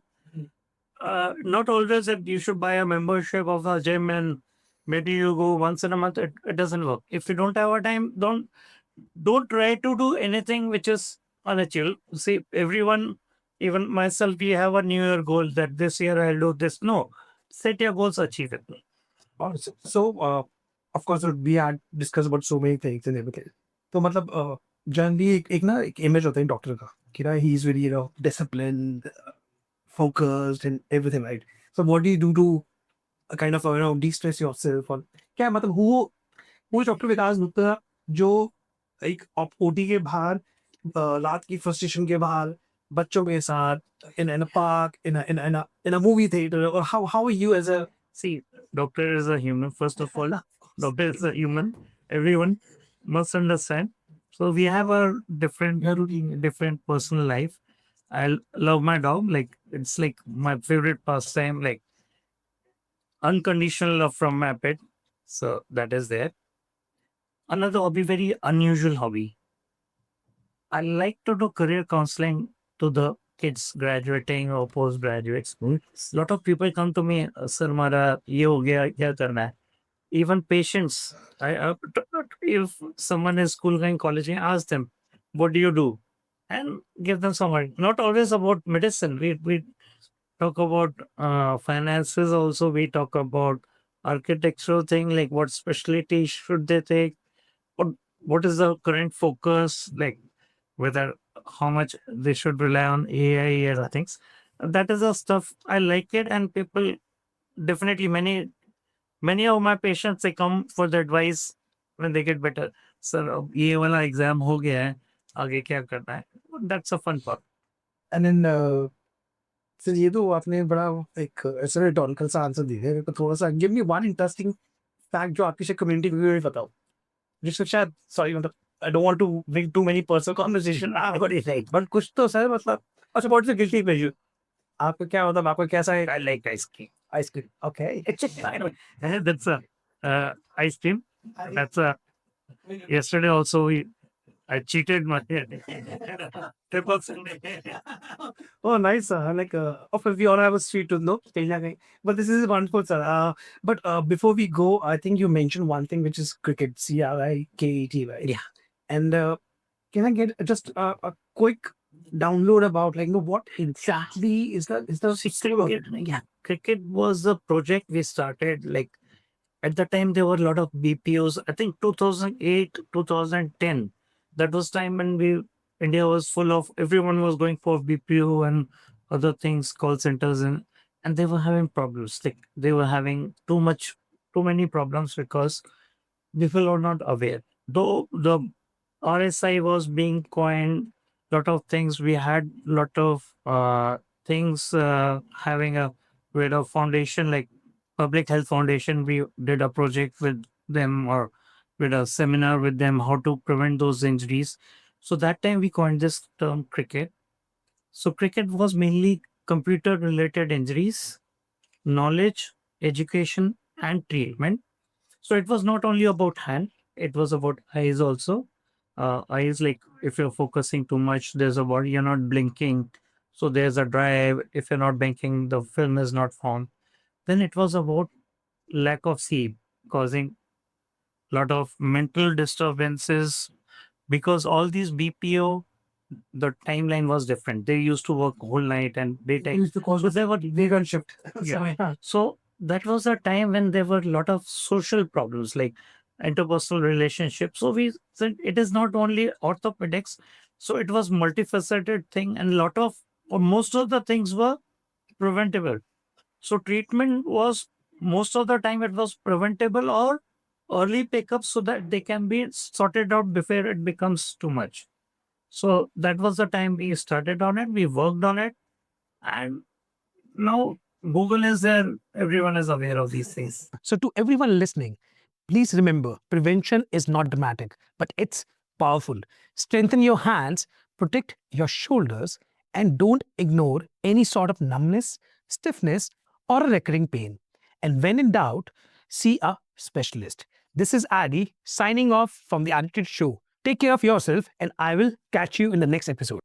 [SPEAKER 2] Not always that you should buy a membership of a gym and maybe you go once in a month. It doesn't work. If you don't have a time, don't try to do anything which is unachievable. See, everyone, even myself, we have a New Year goal that this year I'll do this. No, set your goals, achieve it.
[SPEAKER 1] So, of course, we had discussed about so many things and everything. तो मतलब generally एक ना एक image होता है doctor का कि ना he is very disciplined focused and everything, right? So what do you do to kind of de-stress yourself? और क्या मतलब वो डॉक्टर विकास गुप्ता जो एक ओटी के बाहर रात की फ्रस्ट्रेशन के बाहर बच्चों के साथ in a park in a movie theater, or how are you as a
[SPEAKER 2] See, doctor is a human, first of all. Doctor is a human. Everyone must understand. So we have a different routine, different personal life. I love my dog. Like it's like my favorite pastime. Like unconditional love from my pet. So that is there. Another hobby, very unusual hobby. I like to do career counseling to the kids graduating or postgraduates. Lot of people come to me, sir, mara ye ho gaya, kya karna hai? Even patients. If someone is school going, college, I ask them, what do you do? And give them some work. Not always about medicine. We talk about finances also. We talk about architectural thing, like what specialty should they take, what is the current focus, like whether how much they should rely on AI or things. That is the stuff I like it, and people definitely many of my patients they come for the advice when they get better. Sir, अब ये वाला exam हो गया है, आगे क्या करना है? That's a fun part.
[SPEAKER 1] and then sir ये तो आपने बड़ा एक ऐसा रिटॉर्निकल सा आंसर दिया है मेरे को थोड़ा सा give me one interesting fact जो आपकी शायद कम्युनिटी को भी बताओ जिससे शायद सॉरी मतलब I don't want to bring too many personal conversation but कुछ तो सर मतलब अच्छा what is the guilty pleasure आपको क्या मतलब आपको कैसा है
[SPEAKER 2] I like ice cream.
[SPEAKER 1] Ice cream okay
[SPEAKER 2] That's a ice cream. That's a yesterday also I cheated my triple Sunday.
[SPEAKER 1] Oh, nice. Like, of course, we all have a street to know, kahin na kahin. But this is wonderful, sir. But before we go, I think you mentioned one thing, which is cricket, CRIKET, right?
[SPEAKER 2] Yeah.
[SPEAKER 1] And can I get just a quick download about, like, what exactly is the
[SPEAKER 2] Cricket, yeah, cricket was a project we started. Like at the time, there were a lot of BPOs. I think 2008, 2010. That was time when India was full of everyone was going for BPO and other things, call centers, and they were having problems. Like they were having too many problems because people are not aware. Though the RSI was being coined, lot of things we had, lot of things having a with a foundation like Public Health Foundation. We did a project with them or with a seminar with them how to prevent those injuries. So that time we coined this term cricket. So cricket was mainly computer related injuries, knowledge, education, and treatment. So it was not only about hand, it was about eyes also. Eyes, like if you're focusing too much, there's a body, you're not blinking. So there's a drive. If you're not blinking, the film is not formed. Then it was about lack of sleep, causing a lot of mental disturbances because all these BPO, the timeline was different. They used to work whole night and daytime.
[SPEAKER 1] used to cause
[SPEAKER 2] So they were
[SPEAKER 1] vegan shift?
[SPEAKER 2] Yeah. So that was a time when there were a lot of social problems like interpersonal relationships. So we said it is not only orthopedics. So it was multifaceted thing and lot of or most of the things were preventable. So treatment was most of the time it was preventable or early pickup so that they can be sorted out before it becomes too much. So that was the time we started on it. We worked on it, and now Google is there. Everyone is aware of these things.
[SPEAKER 1] So, to everyone listening, please remember prevention is not dramatic, but it's powerful. Strengthen your hands, protect your shoulders, and don't ignore any sort of numbness, stiffness, or a recurring pain. And when in doubt, see a specialist. This is Adi signing off from the Attitude Show. Take care of yourself, and I will catch you in the next episode.